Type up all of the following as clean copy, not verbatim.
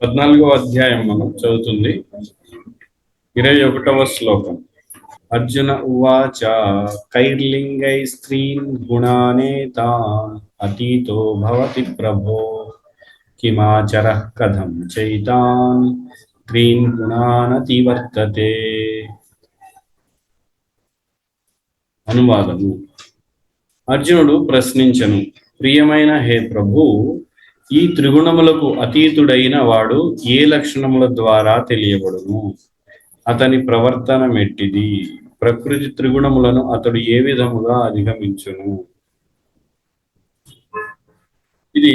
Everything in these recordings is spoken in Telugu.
14వ అధ్యాయం మనం చదువుతుంది 21వ శ్లోకం. అర్జున ఉవాచ కైర్లింగై స్త్రీన్ గుణానేతాన్ అతీతో భవతి ప్రభో కిమాచరః కథం చైతాన్ స్త్రీన్ గుణానతివర్తతే. అనువాదము. అర్జునుడు ప్రశ్నించెను, ప్రియమైన హే ప్రభు, ఈ త్రిగుణములకు అతీతుడైన వాడు ఏ లక్షణముల ద్వారా తెలియబడును? అతని ప్రవర్తన మెట్టిది? ప్రకృతి త్రిగుణములను అతడు ఏ విధముగా అధిగమించును? ఇది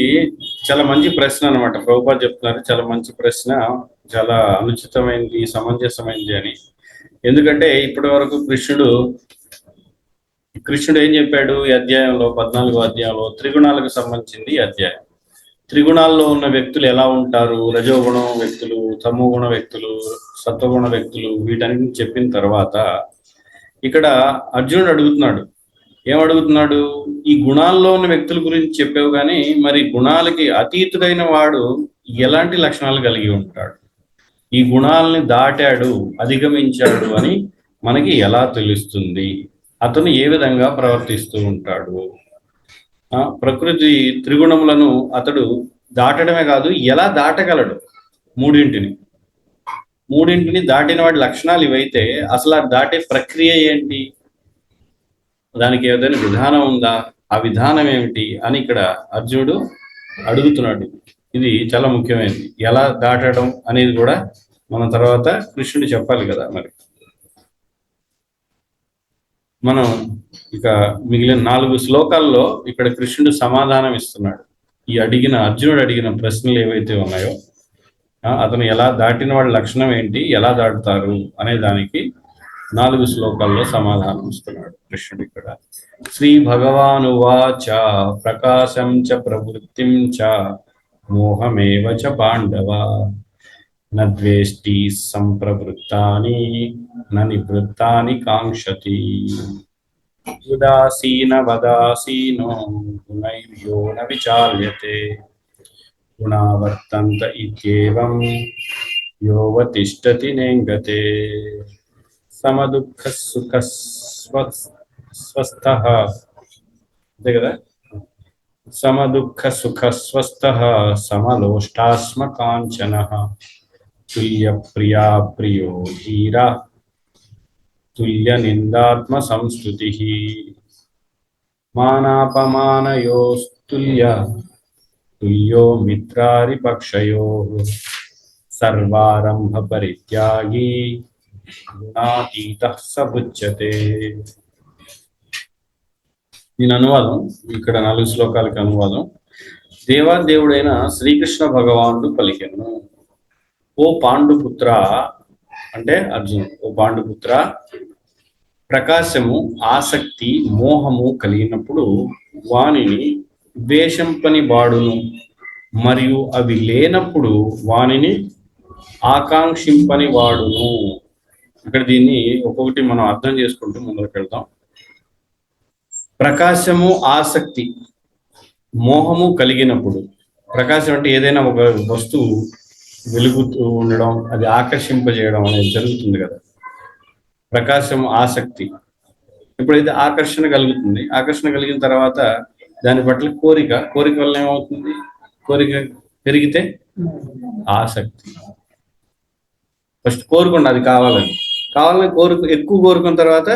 చాలా మంచి ప్రశ్న అనమాట. ప్రభుపాద చెప్తున్నారు, చాలా మంచి ప్రశ్న, చాలా అనుచితమైంది, సమంజసమైంది అని. ఎందుకంటే ఇప్పటి వరకు కృష్ణుడు ఏం చెప్పాడు? ఈ అధ్యాయంలో 14వ అధ్యాయంలో త్రిగుణాలకు సంబంధించింది ఈ అధ్యాయం. త్రిగుణాల్లో ఉన్న వ్యక్తులు ఎలా ఉంటారు, రజోగుణం వ్యక్తులు, తమోగుణ వ్యక్తులు, సత్వగుణ వ్యక్తులు, వీటన్నిటిని చెప్పిన తర్వాత ఇక్కడ అర్జునుడు అడుగుతున్నాడు. ఏమడుగుతున్నాడు? ఈ గుణాల్లో ఉన్న వ్యక్తుల గురించి చెప్పావు, కానీ మరి గుణాలకి అతీతుడైన వాడు ఎలాంటి లక్షణాలు కలిగి ఉంటాడు? ఈ గుణాలని దాటాడు, అధిగమించాడు అని మనకి ఎలా తెలుస్తుంది? అతను ఏ విధంగా ప్రవర్తిస్తూ ఉంటాడు? ప్రకృతి త్రిగుణములను అతడు దాటడమే కాదు, ఎలా దాటగలడు? మూడింటిని దాటిన వాడి లక్షణాలు ఇవైతే అసలు ఆ దాటే ప్రక్రియ ఏంటి? దానికి ఏదైనా విధానం ఉందా? ఆ విధానం ఏమిటి అని ఇక్కడ అర్జునుడు అడుగుతున్నాడు. ఇది చాలా ముఖ్యమైనది. ఎలా దాటడం అనేది కూడా మనం తర్వాత కృష్ణుడు చెప్పాలి కదా. మరి మనం ఇక మిగిలిన 4 శ్లోకాల్లో ఇక్కడ కృష్ణుడు సమాధానం ఇస్తున్నాడు. అర్జునుడు అడిగిన ప్రశ్నలు ఏవైతే ఉన్నాయో, అతను ఎలా దాటిన వాడి లక్షణం ఏంటి, ఎలా దాటుతారు అనే దానికి 4 శ్లోకాల్లో సమాధానం ఇస్తున్నాడు కృష్ణుడు ఇక్కడ. శ్రీ భగవానువాచ ప్రకాశం చ ప్రవృత్తిం చ మోహమేవ చ పాండవ నద్వేష్టి సంప్రవృత్తాని నివృత్తాని కాంక్షతి ఉదాసీన వదాసీనో గుణైర్యో న విచాల్యతే గుణావర్తంత ఇత్యేవం యోవతిష్టతి నేంగతే సమదుఃఖ సుఖ స్వస్థః. అంతే కదా? సమదుఃఖ సుఖ స్వస్థః సమలోష్టాస్మ కాంచనః తుల్య ప్రియా ప్రియో ధీర తుల్య నిందాత్మ సంస్తుతి మానాపమానయోస్తుల్య తుల్యో మిత్రారిపక్షయో సర్వారంభ పరిత్యాగి గుణాతీతః స ఉచ్యతే. దీని అనువాదం ఇక్కడ 4 శ్లోకాలకి అనువాదం. దేవాదేవుడైన శ్రీకృష్ణ భగవానుడు పలికెను, ఓ పాండుపుత్ర, అంటే అర్జున్, ఓ పాండుపుత్ర, ప్రకాశము, ఆసక్తి, మోహము కలిగినప్పుడు వానిని ద్వేషంపని వాడును, మరియు అవి లేనప్పుడు వానిని ఆకాంక్షింపని వాడును. ఇక్కడ దీన్ని ఒక్కొక్కటి మనం అర్థం చేసుకుంటూ ముందుకు వెళ్తాం. ప్రకాశము, ఆసక్తి, మోహము కలిగినప్పుడు, ప్రకాశం అంటే ఏదైనా ఒక వస్తువు వెలుగుతూ ఉండడం, అది ఆకర్షింపజేయడం అనేది జరుగుతుంది కదా. ప్రకాశం, ఆసక్తి. ఎప్పుడైతే ఆకర్షణ కలుగుతుంది, ఆకర్షణ కలిగిన తర్వాత దాని పట్ల కోరిక వల్ల ఏమవుతుంది? కోరిక పెరిగితే ఆసక్తి. ఫస్ట్ కోరుకోండి, అది కావాలని ఎక్కువ కోరుకున్న తర్వాత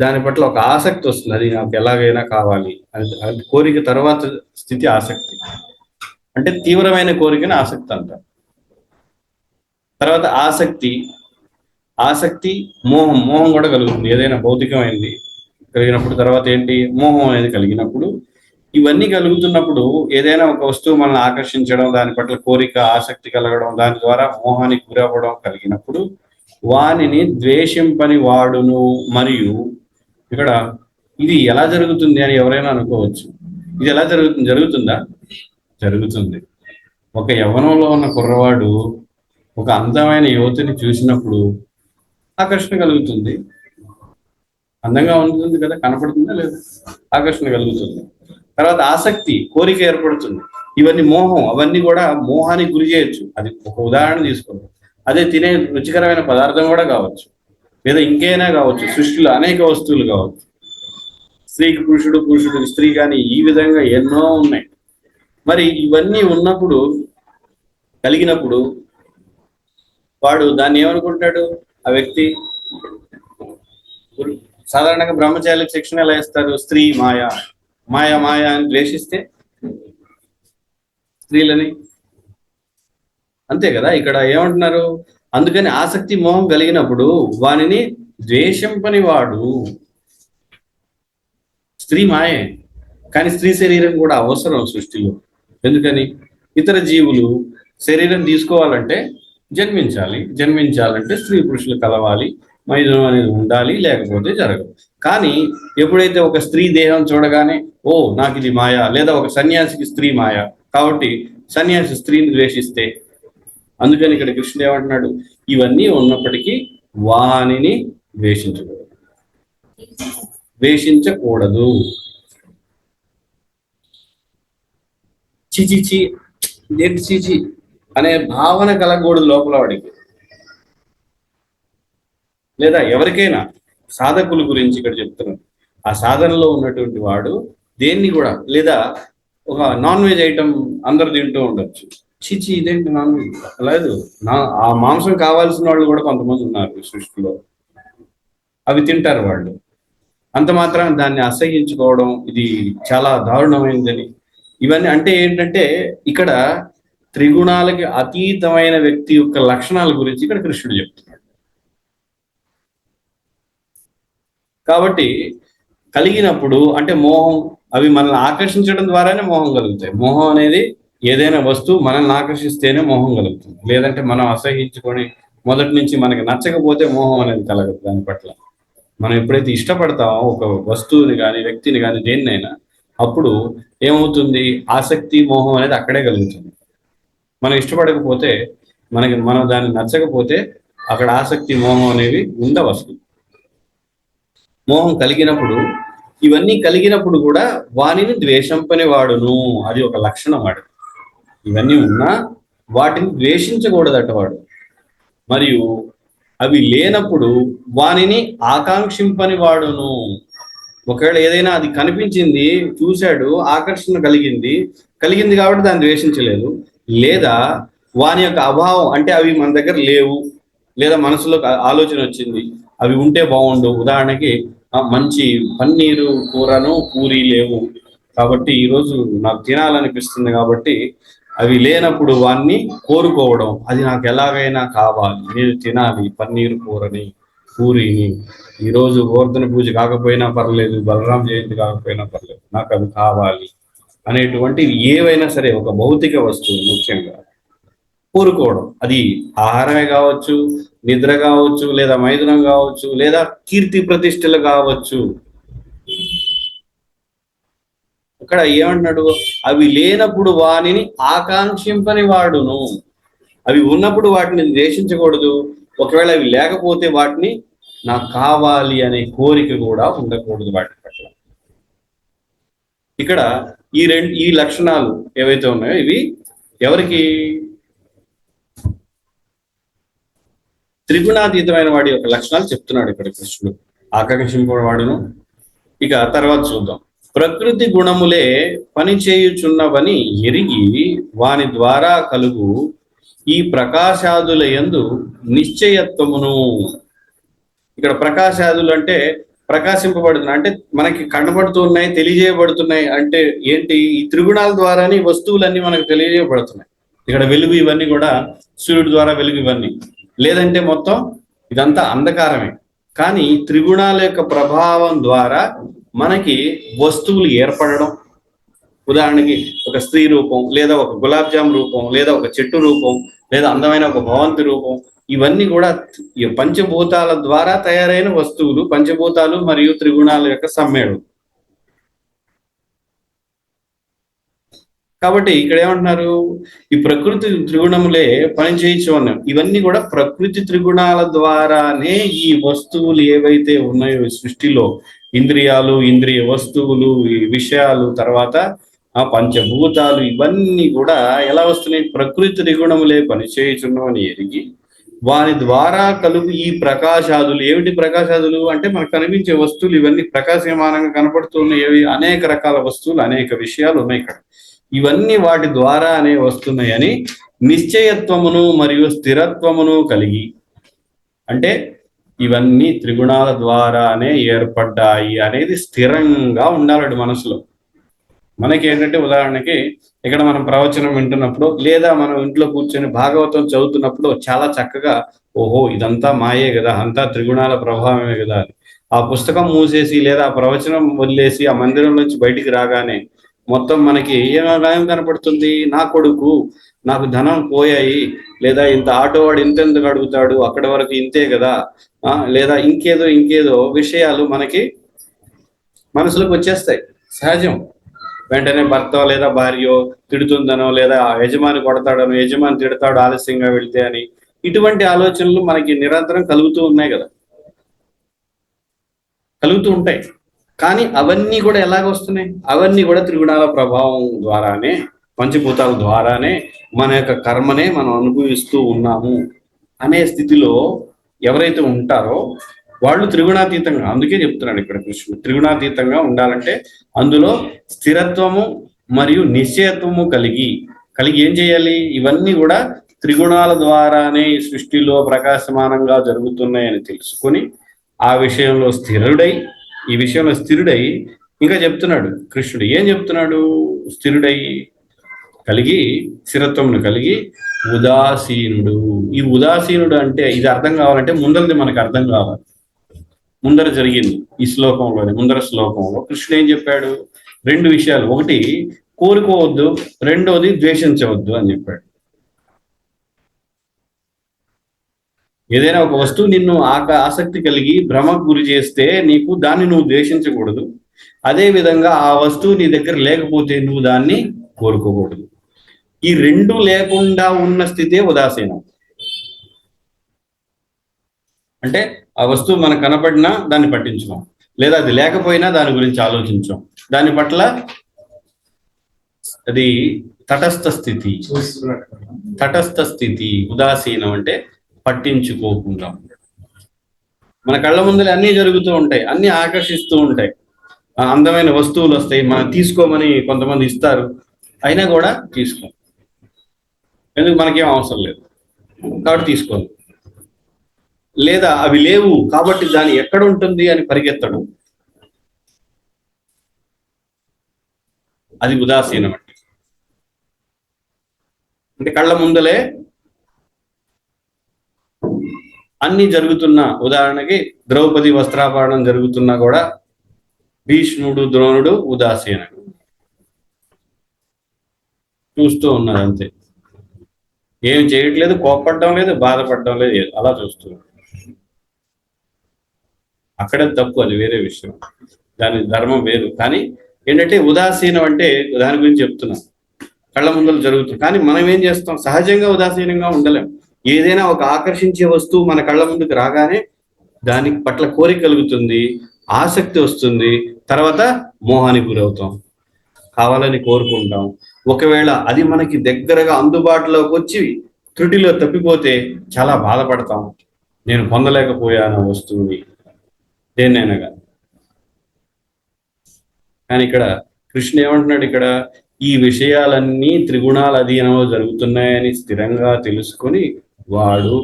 దాని పట్ల ఒక ఆసక్తి వస్తుంది, అది నాకు ఎలాగైనా కావాలి అని. కోరిక తర్వాత స్థితి ఆసక్తి, అంటే తీవ్రమైన కోరికని ఆసక్తి అంటారు. తర్వాత ఆసక్తి మోహం కూడా కలుగుతుంది. ఏదైనా భౌతికమైనది కలిగినప్పుడు తర్వాత ఏంటి? మోహం అనేది కలిగినప్పుడు. ఇవన్నీ కలుగుతున్నప్పుడు ఏదైనా ఒక వస్తువు మనల్ని ఆకర్షించడం, దాని పట్ల కోరిక, ఆసక్తి కలగడం, దాని ద్వారా మోహానికి గురవ్వడం కలిగినప్పుడు వానిని ద్వేషింపని వాడును. మరియు ఇక్కడ ఇది ఎలా జరుగుతుంది అని ఎవరైనా అనుకోవచ్చు. ఇది ఎలా జరుగుతుందా? జరుగుతుంది. ఒక యవ్వనంలో ఉన్న కుర్రవాడు ఒక అందమైన యువతిని చూసినప్పుడు ఆకర్షణ కలుగుతుంది. అందంగా ఉంటుంది కదా, కనపడుతుందా లేదా? ఆకర్షణ కలుగుతుంది. తర్వాత ఆసక్తి, కోరిక ఏర్పడుతుంది. ఇవన్నీ మోహం, అవన్నీ కూడా మోహానికి గురి చేయొచ్చు. అది ఒక ఉదాహరణ తీసుకోండి. అదే తినే రుచికరమైన పదార్థం కూడా కావచ్చు, లేదా ఇంకైనా కావచ్చు, సృష్టిలో అనేక వస్తువులు కావచ్చు. స్త్రీకి పురుషుడు, పురుషుడికి స్త్రీ, కానీ ఈ విధంగా ఎన్నో ఉన్నాయి. మరి ఇవన్నీ ఉన్నప్పుడు, కలిగినప్పుడు వాడు దాన్ని ఏమనుకుంటాడు? ఆ వ్యక్తి సాధారణంగా బ్రహ్మచారికి శిక్షణ ఎలా ఇస్తారు? స్త్రీ మాయ, మాయ మాయ అని ద్వేషిస్తే స్త్రీలని, అంతే కదా. ఇక్కడ ఏమంటున్నారు? అందుకని ఆసక్తి మోహం కలిగినప్పుడు వానిని ద్వేషింపని వాడు. స్త్రీ మాయే, కానీ స్త్రీ శరీరం కూడా అవసరం సృష్టిలో. ఎందుకని? ఇతర జీవులు శరీరం తీసుకోవాలంటే జన్మించాలి, జన్మించాలంటే స్త్రీ పురుషులు కలవాలి, మైథునం అనేది ఉండాలి, లేకపోతే జరగదు. కానీ ఎప్పుడైతే ఒక స్త్రీ దేహం చూడగానే ఓ నాకు ఇది మాయ, లేదా ఒక సన్యాసికి స్త్రీ మాయ కాబట్టి సన్యాసి స్త్రీని ద్వేషిస్తే, అందుకని ఇక్కడ కృష్ణుడు ఏమంటున్నాడు? ఇవన్నీ ఉన్నప్పటికీ వానిని ద్వేషించకూడదు, ద్వేషించకూడదు. చిచిచి ఏంటి చిచి అనే భావన కలగకూడదు లోపల వాడికి. లేదా ఎవరికైనా సాధకుల గురించి ఇక్కడ చెప్తున్నాను. ఆ సాధనలో ఉన్నటువంటి వాడు దేన్ని కూడా, లేదా ఒక నాన్ వెజ్ ఐటమ్ అందరు తింటూ ఉండొచ్చు, చిచి ఇదేంటి నాన్ వెజ్ లేదు, ఆ మాంసం కావాల్సిన వాళ్ళు కూడా కొంతమంది ఉన్నారు సృష్టిలో, అవి తింటారు వాళ్ళు. అంత మాత్రం దాన్ని అసహ్యించుకోవడం ఇది చాలా దారుణమైనదని. ఇవన్నీ అంటే ఏంటంటే ఇక్కడ త్రిగుణాలకి అతీతమైన వ్యక్తి యొక్క లక్షణాల గురించి ఇక్కడ కృష్ణుడు చెప్తున్నాడు. కాబట్టి కలిగినప్పుడు అంటే మోహం, అవి మనల్ని ఆకర్షించడం ద్వారానే మోహం కలుగుతాయి. మోహం అనేది ఏదైనా వస్తువు మనల్ని ఆకర్షిస్తేనే మోహం కలుగుతుంది. లేదంటే మనం అసహ్యించుకొని మొదటి నుంచి మనకి నచ్చకపోతే మోహం అనేది కలగదు దాని పట్ల. మనం ఎప్పుడైతే ఇష్టపడతామో ఒక వస్తువుని కానీ, వ్యక్తిని కానీ, దేన్నైనా, అప్పుడు ఏమవుతుంది? ఆసక్తి మోహం అనేది అక్కడే కలుగుతుంది. మనం ఇష్టపడకపోతే, మనం దాన్ని నచ్చకపోతే అక్కడ ఆసక్తి మోహం అనేవి ఉండవు అసలు. మోహం కలిగినప్పుడు, ఇవన్నీ కలిగినప్పుడు కూడా వానిని ద్వేషంపని వాడును, అది ఒక లక్షణం వాడు. ఇవన్నీ ఉన్నా వాటిని ద్వేషించకూడదట వాడు. మరియు అవి లేనప్పుడు వానిని ఆకాంక్షింపని వాడును. ఒకవేళ ఏదైనా అది కనిపించింది, చూశాడు, ఆకర్షణ కలిగింది కాబట్టి దాన్ని ద్వేషించలేదు. లేదా వాని యొక్క అభావం అంటే అవి మన దగ్గర లేవు, లేదా మనసులో ఆలోచన వచ్చింది అవి ఉంటే బాగుండు. ఉదాహరణకి మంచి పన్నీరు కూరను పూరి లేవు కాబట్టి ఈరోజు నాకు తినాలనిపిస్తుంది కాబట్టి అవి లేనప్పుడు వాన్ని కోరుకోవడం, అది నాకు ఎలాగైనా కావాలి, నేను తినాలి పన్నీరు కూరని, పూరిని, ఈరోజు గోవర్ధన పూజ కాకపోయినా పర్లేదు, బలరాం జయంతి కాకపోయినా పర్లేదు, నాకు అది కావాలి అనేటువంటి ఏవైనా సరే ఒక భౌతిక వస్తువు ముఖ్యంగా కోరుకోవడం. అది ఆహారమే కావచ్చు, నిద్ర కావచ్చు, లేదా మైథునం కావచ్చు, లేదా కీర్తి ప్రతిష్టలు కావచ్చు. ఇక్కడ ఏమంటున్నాడు? అవి లేనప్పుడు వానిని ఆకాంక్షింపని వాడును. అవి ఉన్నప్పుడు వాటిని ద్వేషించకూడదు. ఒకవేళ అవి లేకపోతే వాటిని నాకు కావాలి అనే కోరిక కూడా ఉండకూడదు వాటి పట్ల. ఇక్కడ ఈ లక్షణాలు ఏవైతే ఉన్నాయో ఇవి ఎవరికి? త్రిగుణాతీతమైన వాడి యొక్క లక్షణాలు చెప్తున్నాడు ఇక్కడ కృష్ణుడు. ఆకాంక్షింపవాడును. ఇక తర్వాత చూద్దాం. ప్రకృతి గుణములే పనిచేయుచున్నవని ఎరిగి వాని ద్వారా కలుగు ఈ ప్రకాశాదుల యందు నిశ్చయత్వమును. ఇక్కడ ప్రకాశాదులు అంటే ప్రకాశింపబడుతున్నాయి, అంటే మనకి కనబడుతున్నాయి, తెలియజేయబడుతున్నాయి. అంటే ఏంటి? ఈ త్రిగుణాల ద్వారానే వస్తువులన్నీ మనకు తెలియజేయబడుతున్నాయి. ఇక్కడ వెలుగు ఇవన్నీ కూడా సూర్యుడి ద్వారా వెలుగు ఇవన్నీ, లేదంటే మొత్తం ఇదంతా అంధకారమే. కానీ త్రిగుణాల యొక్క ప్రభావం ద్వారా మనకి వస్తువులు ఏర్పడడం, ఉదాహరణకి ఒక స్త్రీ రూపం, లేదా ఒక గులాబ్ జామ్ రూపం, లేదా ఒక చెట్టు రూపం, లేదా అందమైన ఒక భవంతి రూపం, ఇవన్నీ కూడా పంచభూతాల ద్వారా తయారైన వస్తువులు, పంచభూతాలు మరియు త్రిగుణాల యొక్క సమ్మేళనం. కాబట్టి ఇక్కడ ఏమంటున్నారు? ఈ ప్రకృతి త్రిగుణములే పనిచేయచ్చు అన్నాం. ఇవన్నీ కూడా ప్రకృతి త్రిగుణాల ద్వారానే ఈ వస్తువులు ఏవైతే ఉన్నాయో సృష్టిలో, ఇంద్రియాలు, ఇంద్రియ వస్తువులు, ఈ విషయాలు, తర్వాత ఆ పంచభూతాలు ఇవన్నీ కూడా ఎలా వస్తున్నాయి? ప్రకృతి త్రిగుణములే పనిచేయుచున్నవని ఎరిగి వాని ద్వారా కలుగు ఈ ప్రకాశాదులు. ఏమిటి ప్రకాశాదులు అంటే మనకు కనిపించే వస్తువులు ఇవన్నీ ప్రకాశమానంగా కనపడుతున్నాయి. అనేక రకాల వస్తువులు, అనేక విషయాలు ఉన్నాయి ఇక్కడ. ఇవన్నీ వాటి ద్వారానే వస్తున్నాయని నిశ్చయత్వమును మరియు స్థిరత్వమును కలిగి, అంటే ఇవన్నీ త్రిగుణాల ద్వారానే ఏర్పడ్డాయి అనేది స్థిరంగా ఉండాలండి మనసులో. మనకి ఏంటంటే ఉదాహరణకి ఇక్కడ మనం ప్రవచనం వింటున్నప్పుడు లేదా మనం ఇంట్లో కూర్చొని భాగవతం చదువుతున్నప్పుడు చాలా చక్కగా ఓహో ఇదంతా మాయే కదా, అంతా త్రిగుణాల ప్రభావమే కదా అని ఆ పుస్తకం మూసేసి లేదా ఆ ప్రవచనం వదిలేసి ఆ మందిరం నుంచి బయటికి రాగానే మొత్తం మనకి ఏం కనపడుతుంది? నా కొడుకు, నాకు ధనం పోయాయి, లేదా ఇంత ఆటో వాడు ఇంతెందుకు అడుగుతాడు, అక్కడి వరకు ఇంతే కదా, లేదా ఇంకేదో ఇంకేదో విషయాలు మనకి మనసులోకి వచ్చేస్తాయి సహజం. వెంటనే భర్త లేదా భార్యో తిడుతుందనో, లేదా యజమాని కొడతాడనో, యజమాని తిడతాడు ఆలస్యంగా వెళ్తే అని, ఇటువంటి ఆలోచనలు మనకి నిరంతరం కలుగుతూ ఉన్నాయి కదా, కలుగుతూ ఉంటాయి. కానీ అవన్నీ కూడా ఎలాగొస్తున్నాయి? అవన్నీ కూడా త్రిగుణాల ప్రభావం ద్వారానే, పంచభూతాల ద్వారానే మన యొక్క కర్మనే మనం అనుభవిస్తూ ఉన్నాము అనే స్థితిలో ఎవరైతే ఉంటారో వాళ్ళు త్రిగుణాతీతంగా, అందుకే చెప్తున్నాడు ఇక్కడ కృష్ణుడు, త్రిగుణాతీతంగా ఉండాలంటే అందులో స్థిరత్వము మరియు నిశ్చయత్వము కలిగి ఏం చేయాలి? ఇవన్నీ కూడా త్రిగుణాల ద్వారానే ఈ సృష్టిలో ప్రకాశమానంగా జరుగుతున్నాయని తెలుసుకొని ఆ విషయంలో స్థిరుడై, ఈ విషయంలో స్థిరుడై ఇంకా చెప్తున్నాడు కృష్ణుడు. ఏం చెప్తున్నాడు? స్థిరుడై కలిగి, స్థిరత్వమును కలిగి ఉదాసీనుడు. ఈ ఉదాసీనుడు అంటే ఇది అర్థం కావాలంటే ముందరది మనకు అర్థం కావాలి. ముందర జరిగింది ఈ శ్లోకంలోనే, ముందర శ్లోకంలో కృష్ణుడు ఏం చెప్పాడు? రెండు విషయాలు, ఒకటి కోరుకోవద్దు, రెండోది ద్వేషించవద్దు అని చెప్పాడు. ఏదైనా ఒక వస్తువు నిన్ను ఆసక్తి కలిగి భ్రమకు గురి చేస్తే నీకు దాన్ని నువ్వు ద్వేషించకూడదు. అదే విధంగా ఆ వస్తువు నీ దగ్గర లేకపోతే నువ్వు దాన్ని కోరుకోకూడదు. ఈ రెండు లేకుండా ఉన్న స్థితే ఉదాసీనం. అంటే ఆ వస్తువు మనకు కనపడినా దాన్ని పట్టించుకోం, లేదా అది లేకపోయినా దాని గురించి ఆలోచించాం, దాని పట్ల అది తటస్థ స్థితి. తటస్థ స్థితి ఉదాసీనం అంటే పట్టించుకోకుండా. మన కళ్ళ ముందర అన్నీ జరుగుతూ ఉంటాయి, అన్నీ ఆకర్షిస్తూ ఉంటాయి, అందమైన వస్తువులు వస్తాయి, మనం తీసుకోమని కొంతమంది ఇస్తారు, అయినా కూడా తీసుకోం. ఎందుకు? మనకేం అవసరం లేదు కాబట్టి తీసుకోను. లేదా అవి లేవు కాబట్టి దాని ఎక్కడ ఉంటుంది అని పరిగెత్తడం, అది ఉదాసీనం. అంటే కళ్ళ ముందలే అన్ని జరుగుతున్నా, ఉదాహరణకి ద్రౌపది వస్త్రాపహరణం జరుగుతున్నా కూడా భీష్ముడు ద్రోణుడు ఉదాసీనుడు చూస్తూ ఉన్నారు అంతే, ఏం చేయట్లేదు, కోప్పడడం లేదు, బాధపడడం లేదు, అలా చూస్తున్నారు. అక్కడే తప్పు, అది వేరే విషయం, దాని ధర్మం వేరు. కానీ ఏంటంటే ఉదాసీనం అంటే దాని గురించి చెప్తున్నాం, కళ్ళ ముందలు జరుగుతుంది. కానీ మనం ఏం చేస్తాం? సహజంగా ఉదాసీనంగా ఉండలేం. ఏదైనా ఒక ఆకర్షించే వస్తువు మన కళ్ళ ముందుకు రాగానే దాని పట్ల కోరిక కలుగుతుంది, ఆసక్తి వస్తుంది, తర్వాత మోహానికి గురవుతాం, కావాలని కోరుకుంటాం. ఒకవేళ అది మనకి దగ్గరగా అందుబాటులోకి వచ్చి త్రుటిలో తప్పిపోతే చాలా బాధపడతాం, నేను పొందలేకపోయాను వస్తువుని, దేన్నైనా కానీ. కానీ ఇక్కడ కృష్ణ ఏమంటున్నాడు? ఇక్కడ ఈ విషయాలన్నీ త్రిగుణాల అధీనంలో జరుగుతున్నాయని స్థిరంగా తెలుసుకొని వాడు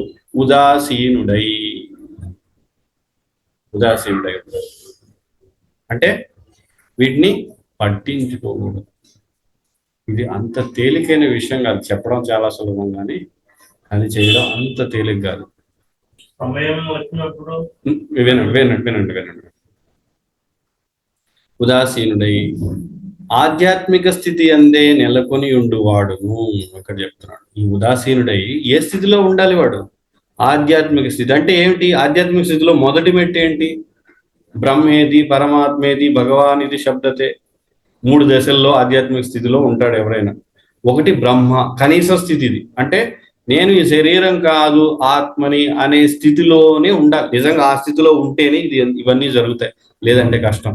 ఉదాసీనుడై అంటే వీటిని పట్టించుకోకూడదు. ఇది అంత తేలికైన విషయం కాదు, చెప్పడం చాలా సులభం, కానీ అది చేయడం అంత తేలిక కాదు. వినండి. ఉదాసీనుడై ఆధ్యాత్మిక స్థితి అందే నెలకొని ఉండువాడును ఇక్కడ చెప్తున్నాడు. ఈ ఉదాసీనుడై ఏ స్థితిలో ఉండాలి వాడు? ఆధ్యాత్మిక స్థితి అంటే ఏమిటి? ఆధ్యాత్మిక స్థితిలో మొదటి మెట్టు ఏంటి? బ్రహ్మేది, పరమాత్మేది, భగవాన్ ఇది శబ్దతే. 3 దశల్లో ఆధ్యాత్మిక స్థితిలో ఉంటాడు ఎవరైనా. ఒకటి బ్రహ్మ, కనీస స్థితి ఇది. అంటే నేను ఈ శరీరం కాదు ఆత్మని అనే స్థితిలోనే ఉండాలి. నిజంగా ఆ స్థితిలో ఉంటేనే ఇవన్నీ జరుగుతాయి, లేదంటే కష్టం.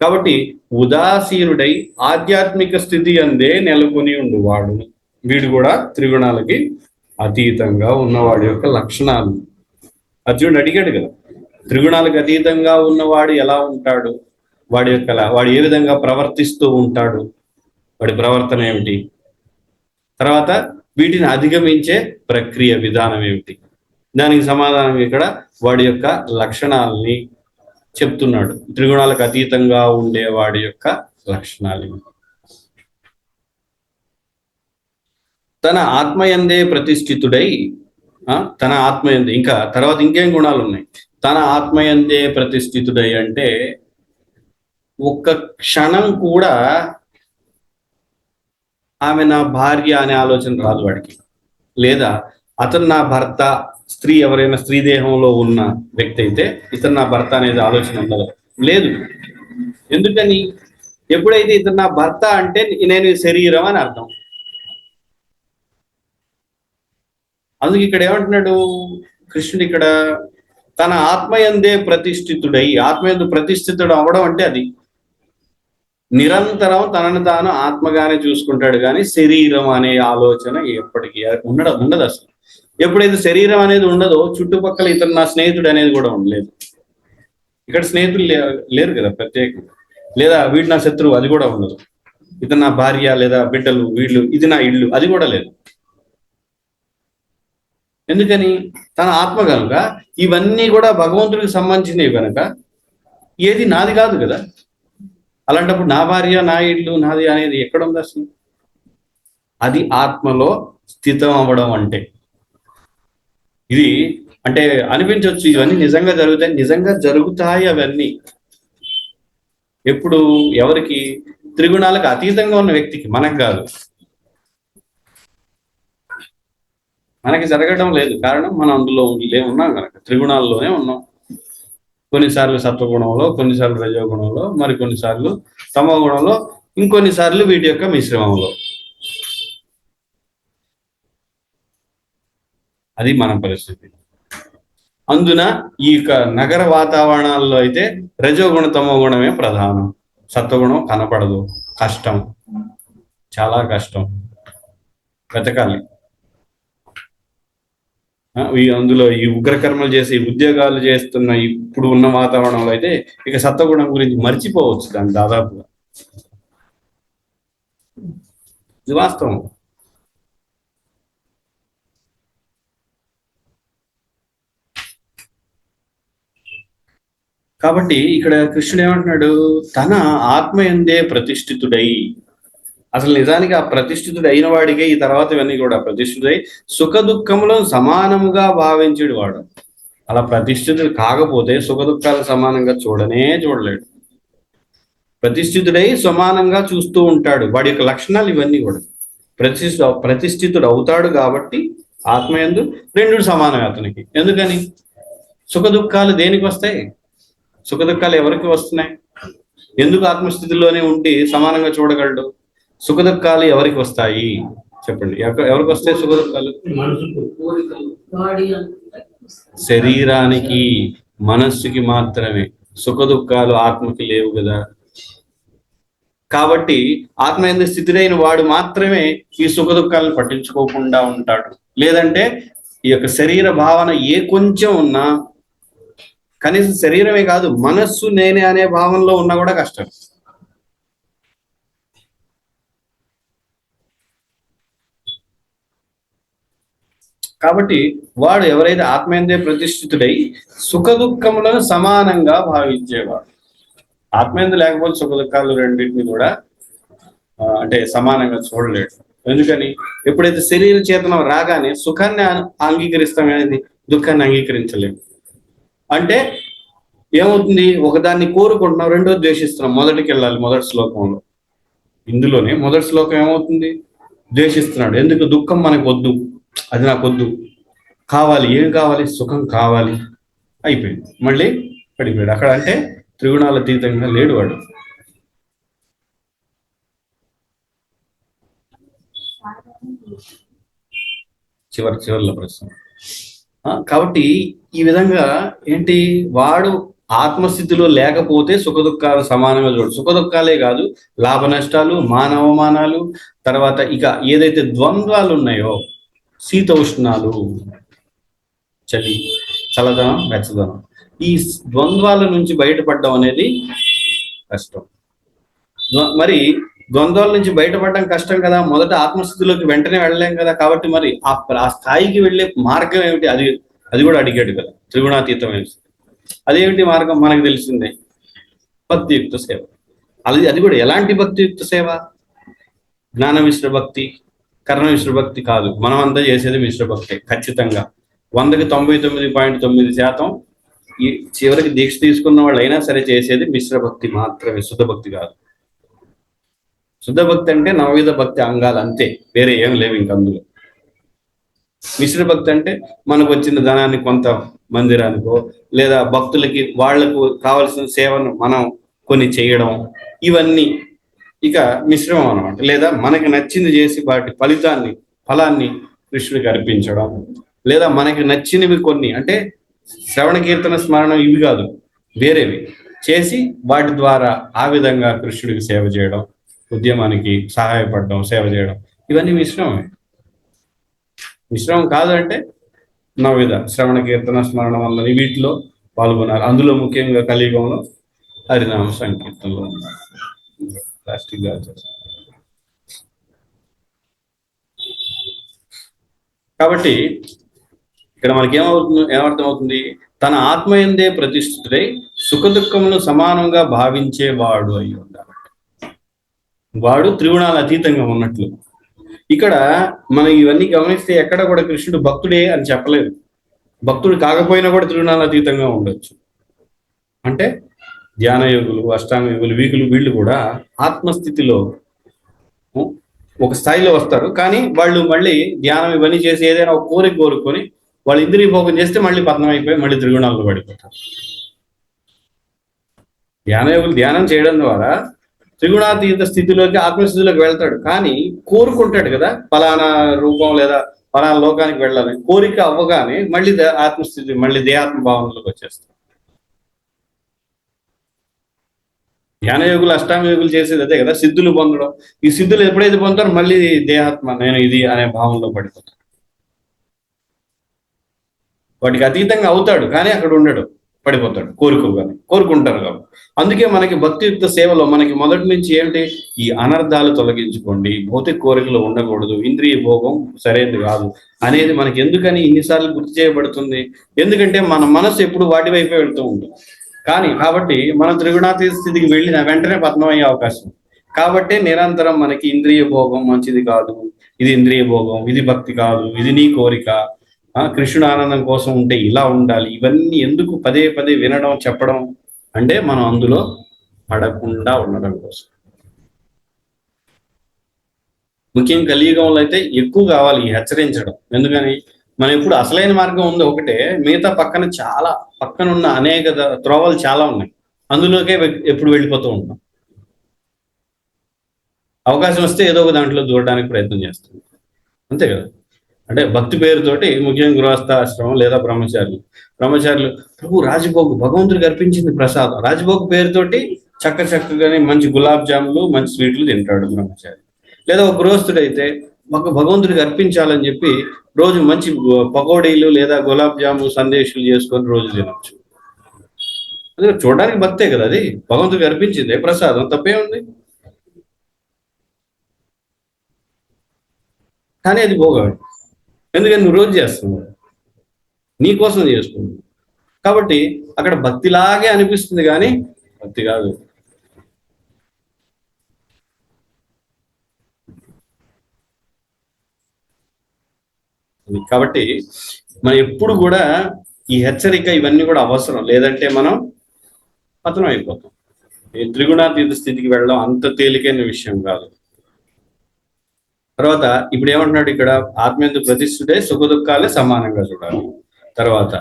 కాబట్టి ఉదాసీనుడై ఆధ్యాత్మిక స్థితి అందే నెలకొని ఉండువాడు, వీడు కూడా త్రిగుణాలకి అతీతంగా ఉన్నవాడి యొక్క లక్షణాలు. అర్జునుడు అడిగాడు కదా, త్రిగుణాలకు అతీతంగా ఉన్నవాడు ఎలా ఉంటాడు, వాడు ఏ విధంగా ప్రవర్తిస్తూ ఉంటాడు, వాడి ప్రవర్తన ఏమిటి, తర్వాత వీటిని అధిగమించే ప్రక్రియ విధానం ఏమిటి, దానికి సమాధానం ఇక్కడ వాడి యొక్క లక్షణాలని చెప్తున్నాడు. త్రిగుణాలకు అతీతంగా ఉండే వాడి యొక్క లక్షణాలు తన ఆత్మయందే ప్రతిష్ఠితుడై, తన ఆత్మయందే, ఇంకా తర్వాత ఇంకేం గుణాలు ఉన్నాయి. తన ఆత్మయందే ప్రతిష్ఠితుడై అంటే ఒక్క క్షణం కూడా ఆమె నా భార్య అనే ఆలోచన రాదు వాడికి, లేదా అతను నా భర్త, స్త్రీ ఎవరైనా స్త్రీ దేహంలో ఉన్న వ్యక్తి అయితే ఇతను నా భర్త అనేది ఆలోచన ఉండదు, లేదు. ఎందుకని? ఎప్పుడైతే ఇతను నా భర్త అంటే నేను శరీరం అని అర్థం. అందుకు ఇక్కడ ఏమంటున్నాడు కృష్ణుడు, ఇక్కడ తన ఆత్మయందే ప్రతిష్ఠితుడై, ఆత్మయందు ప్రతిష్ఠితుడు అవ్వడం అంటే అది నిరంతరం తనను తాను ఆత్మగానే చూసుకుంటాడు, కానీ శరీరం అనే ఆలోచన ఎప్పటికీ ఉండదు అసలు. ఎప్పుడైతే శరీరం అనేది ఉండదో చుట్టుపక్కల ఇతను నా స్నేహితుడు అనేది కూడా ఉండలేదు. ఇక్కడ స్నేహితులు లేరు కదా ప్రత్యేకంగా, లేదా వీడు నా శత్రువు అది కూడా ఉండదు. ఇతను నా భార్య లేదా బిడ్డలు, వీళ్ళు ఇది నా ఇల్లు అది కూడా లేదు. ఎందుకని? తన ఆత్మ కనుక ఇవన్నీ కూడా భగవంతుడికి సంబంధించినవి కనుక ఏది నాది కాదు కదా. అలాంటప్పుడు నా భార్య, నా ఇల్లు, నాది అనేది ఎక్కడ ఉంది అసలు? అది ఆత్మలో స్థితం అవ్వడం అంటే. ఇది అంటే అనిపించవచ్చు ఇవన్నీ నిజంగా జరుగుతాయి, నిజంగా జరుగుతాయి అవన్నీ. ఎప్పుడు? ఎవరికి? త్రిగుణాలకు అతీతంగా ఉన్న వ్యక్తికి, మనకు కాదు. మనకి జరగడం లేదు, కారణం మనం అందులో ఉన్నాం కనుక, త్రిగుణాల్లోనే ఉన్నాం. కొన్నిసార్లు సత్వగుణంలో, కొన్నిసార్లు రజోగుణంలో, మరి కొన్నిసార్లు తమో గుణంలో, ఇంకొన్నిసార్లు వీటి యొక్క మిశ్రమంలో. అది మన పరిస్థితి. అందున ఈ నగర వాతావరణాల్లో అయితే రజోగుణ తమో గుణమే ప్రధానం. సత్వగుణం కనపడదు, కష్టం, చాలా కష్టం, వెతకాలి. అందులో ఈ ఉగ్రకర్మలు చేసి ఉద్యోగాలు చేస్తున్న ఇప్పుడు ఉన్న వాతావరణంలో అయితే ఇక సత్వగుణం గురించి మర్చిపోవచ్చు దాన్ని దాదాపుగా. ఇది వాస్తవం. కాబట్టి ఇక్కడ కృష్ణుడు ఏమంటున్నాడు? తన ఆత్మయందే ప్రతిష్ఠితుడై. అసలు నిజానికి ఆ ప్రతిష్ఠితుడు అయిన వాడికే ఈ తర్వాత ఇవన్నీ కూడా ప్రతిష్ఠితుడై సుఖ దుఃఖములను సమానముగా భావించాడు వాడు. అలా ప్రతిష్ఠితుడు కాకపోతే సుఖ దుఃఖాలు సమానంగా చూడలేడు. ప్రతిష్ఠితుడై సమానంగా చూస్తూ ఉంటాడు. వాడి యొక్క లక్షణాలు ఇవన్నీ కూడా ప్రతిష్ఠితుడు అవుతాడు కాబట్టి ఆత్మయందు రెండు సమానమే అతనికి. ఎందుకని? సుఖ దుఃఖాలు దేనికి వస్తాయి? సుఖ దుఃఖాలు ఎవరికి వస్తున్నాయి? ఎందుకు ఆత్మస్థితిలోనే ఉండి సమానంగా చూడగలడు? సుఖ దుఃఖాలు ఎవరికి వస్తాయి చెప్పండి? ఎవరికి వస్తాయి సుఖ దుఃఖాలు? శరీరానికి, మనస్సుకి మాత్రమే. సుఖ దుఃఖాలు ఆత్మకి లేవు కదా. కాబట్టి ఆత్మ ఎందు స్థితిరైన వాడు మాత్రమే ఈ సుఖ దుఃఖాలను పట్టించుకోకుండా ఉంటాడు. లేదంటే ఈ యొక్క శరీర భావన ఏ కొంచెం ఉన్నా, కనీసం శరీరమే కాదు మనస్సు నేనే అనే భావనలో ఉన్నా కూడా కష్టం. కాబట్టి వాడు ఎవరైతే ఆత్మేంద్రియ ప్రతిష్ఠితుడై సుఖ దుఃఖములను సమానంగా భావించేవాడు. ఆత్మేంద్రియ లేకపోతే సుఖ దుఃఖాలు రెండింటిని కూడా అంటే సమానంగా చూడలేడు. ఎందుకని? ఎప్పుడైతే శరీర చేతనం రాగానే సుఖాన్ని అంగీకరిస్తాం కానీ దుఃఖాన్ని అంగీకరించలేము. అంటే ఏమవుతుంది? ఒకదాన్ని కోరుకుంటున్నాం, రెండోది ద్వేషిస్తున్నాం. మొదటికి వెళ్ళాలి, మొదటి శ్లోకంలో. ఇందులోనే మొదటి శ్లోకం ఏమవుతుంది? ద్వేషిస్తున్నాడు. ఎందుకు? దుఃఖం మనకు వద్దు, అది నాకు వద్దు, కావాలి. ఏం కావాలి? సుఖం కావాలి. అయిపోయింది, మళ్ళీ పడిపోయాడు అక్కడ. అంటే త్రిగుణాల అతీతంగా లేడు వాడు. చివరిలో ప్రశ్న. కాబట్టి ఈ విధంగా ఏంటి? వాడు ఆత్మస్థితిలో లేకపోతే సుఖ దుఃఖాలు సమానంగా చూడు. సుఖ దుఃఖాలే కాదు, లాభ నష్టాలు, మానవమానాలు, తర్వాత ఇక ఏదైతే ద్వంద్వాలు ఉన్నాయో, శీతోష్ణాలు, చలి, చల్లదనం, వెచ్చదనం, ఈ ద్వంద్వాల నుంచి బయటపడడం అనేది కష్టం. మరి ద్వంద్వాల నుంచి బయటపడడం కష్టం కదా, మొదట ఆత్మస్థితిలోకి వెంటనే వెళ్ళలేం కదా. కాబట్టి మరి ఆ స్థాయికి వెళ్ళే మార్గం ఏమిటి, అది కూడా అడిగాడు కదా. త్రిగుణాతీతమైన అదేమిటి మార్గం మనకు తెలిసిందే, భక్తియుక్త సేవ. అది కూడా ఎలాంటి భక్తియుక్త సేవ? జ్ఞాన మిశ్ర భక్తి, కర్ణ మిశ్ర భక్తి కాదు. మనం అంతా చేసేది మిశ్ర భక్తి ఖచ్చితంగా. 100కి 99.9% ఈ చివరికి దీక్ష తీసుకున్న వాళ్ళు అయినా సరే చేసేది మిశ్ర భక్తి మాత్రమే, శుద్ధ భక్తి కాదు. శుద్ధ భక్తి అంటే నవవిధ భక్తి అంగాలు అంతే, వేరే ఏం లేవు ఇంక అందులో. మిశ్ర భక్తి అంటే మనకు వచ్చిన ధనాన్ని కొంత మందిరానికో లేదా భక్తులకి వాళ్లకు కావలసిన సేవను మనం కొన్ని చేయడం, ఇవన్నీ ఇక మిశ్రమం అనమాట. లేదా మనకి నచ్చింది చేసి వాటి ఫలాన్ని కృష్ణుడికి అర్పించడం, లేదా మనకి నచ్చినవి కొన్ని అంటే శ్రవణ కీర్తన స్మరణం ఇవి కాదు, వేరేవి చేసి వాటి ద్వారా ఆ విధంగా కృష్ణుడికి సేవ చేయడం, ఉద్యమానికి సహాయపడడం, సేవ చేయడం, ఇవన్నీ మిశ్రమమే. మిశ్రమం కాదు అంటే నవవిధ శ్రవణ కీర్తన స్మరణం అన్నది వీటిలో పాల్గొన్నారు. అందులో ముఖ్యంగా కలియుగంలో హరినామ సంకీర్తనలో ఉన్నారు. ప్లాస్టిక్ కాబట్టి ఇక్కడ మనకి ఏమర్థమవుతుంది? తన ఆత్మయందే ప్రతిష్ఠితుడై సుఖ దుఃఖములను సమానంగా భావించేవాడు అయి ఉండాలి. వాడు త్రిగుణాల అతీతంగా ఉన్నట్లు. ఇక్కడ మనం ఇవన్నీ గమనిస్తే ఎక్కడ కూడా కృష్ణుడు భక్తుడే అని చెప్పలేదు. భక్తుడు కాకపోయినా కూడా త్రిగుణాల అతీతంగా ఉండొచ్చు. అంటే ధ్యాన యోగులు, అష్టాంగ యోగులు, వీళ్ళు కూడా ఆత్మస్థితిలో ఒక స్థాయిలో వస్తారు. కానీ వాళ్ళు మళ్ళీ ధ్యానం ఇవన్నీ చేసి ఏదైనా ఒక కోరుకొని వాళ్ళు ఇంద్రియ భోగం చేస్తే మళ్ళీ పతనం అయిపోయి మళ్ళీ త్రిగుణాల్లో పడిపోతారు. ధ్యాన యోగులు ధ్యానం చేయడం ద్వారా త్రిగుణాతీత స్థితిలోకి, ఆత్మస్థితిలోకి వెళ్తాడు. కానీ కోరుకుంటాడు కదా, ఫలానా రూపం లేదా ఫలానా లోకానికి వెళ్ళాలని. కోరిక అవ్వగానే మళ్ళీ ఆత్మస్థితి, మళ్ళీ దేహాత్మ భావనలోకి వచ్చేస్తాడు. ధ్యాన యోగులు, అష్టాంగ యోగులు చేసేది అదే కదా, సిద్ధులు పొందడం. ఈ సిద్ధులు ఎప్పుడైతే పొందుతారో మళ్ళీ దేహాత్మ, నేను ఇది అనే భావంలో పడిపోతాడు. వాటికి అతీతంగా అవుతాడు కానీ అక్కడ ఉండడు, పడిపోతాడు కోరుకుంటారు కాబట్టి. అందుకే మనకి భక్తియుక్త సేవలో మనకి మొదటి నుంచి ఏమిటి, ఈ అనర్థాలు తొలగించుకోండి, భౌతిక కోరికలు ఉండకూడదు, ఇంద్రియ భోగం సరైనది కాదు అనేది మనకి ఎందుకని ఇన్నిసార్లు గుర్తు చేయబడుతుంది? ఎందుకంటే మన మనసు ఎప్పుడు వాటి వైపే వెళ్తూ ఉంటుంది. కాబట్టి మనం త్రిగుణాతీత స్థితికి వెళ్ళిన వెంటనే పతనం అయ్యే అవకాశం. కాబట్టి నిరంతరం మనకి ఇంద్రియ భోగం మంచిది కాదు, ఇది ఇంద్రియ భోగం, ఇది భక్తి కాదు, ఇది నీ కోరిక, కృష్ణుడు ఆనందం కోసం ఉంటే ఇలా ఉండాలి, ఇవన్నీ ఎందుకు పదే పదే వినడం, చెప్పడం అంటే మనం అందులో పడకుండా ఉండడం కోసం. ముఖ్యంగా కలియుగంలో అయితే ఎక్కువ కావాలి ఈ హెచ్చరించడం. ఎందుకని మనం ఇప్పుడు అసలైన మార్గం ఉంది ఒకటే, మిగతా పక్కనున్న అనేక త్రోవలు చాలా ఉన్నాయి, అందులోకే ఎప్పుడు వెళ్ళిపోతూ ఉంటాం. అవకాశం వస్తే ఏదో ఒక దాంట్లో దూరడానికి ప్రయత్నం చేస్తుంది, అంతే కదా. అంటే భక్తి పేరుతోటి ముఖ్యంగా గృహస్థాశ్రమం లేదా బ్రహ్మచారులు ప్రభు రాజభోగు, భగవంతుడికి అర్పించింది ప్రసాదం, రాజభోగు పేరుతోటి చక్కగానే మంచి గులాబ్ జాములు, మంచి స్వీట్లు తింటాడు బ్రహ్మచారి. లేదా ఒక గృహస్థుడైతే భగవంతుడికి అర్పించాలని చెప్పి రోజు మంచి పకోడీలు లేదా గులాబ్ జాము సందేశాలు చేసుకొని రోజు తినొచ్చు. అది చూడడానికి భక్తే కదా, అది భగవంతుడికి అర్పించింది ప్రసాదం, తప్పే ఉంది. కానీ అది భోగం. ఎందుకని నువ్వు రోజు చేస్తున్నావు, నీ కోసం చేసుకున్నావు. కాబట్టి అక్కడ భక్తిలాగే అనిపిస్తుంది కానీ భక్తి కాదు. కాబట్టి మనం ఎప్పుడు కూడా ఈ హెచ్చరిక ఇవన్నీ కూడా అవసరం, లేదంటే మనం పతనం అయిపోతాం. ఈ త్రిగుణాతీత స్థితికి వెళ్ళడం అంత తేలికైన విషయం కాదు. తర్వాత ఇప్పుడు ఏమంటున్నాడు ఇక్కడ, ఆత్మేందు ప్రతిష్ఠుడే సుఖ దుఃఖాలే సమానంగా చూడాలి. తర్వాత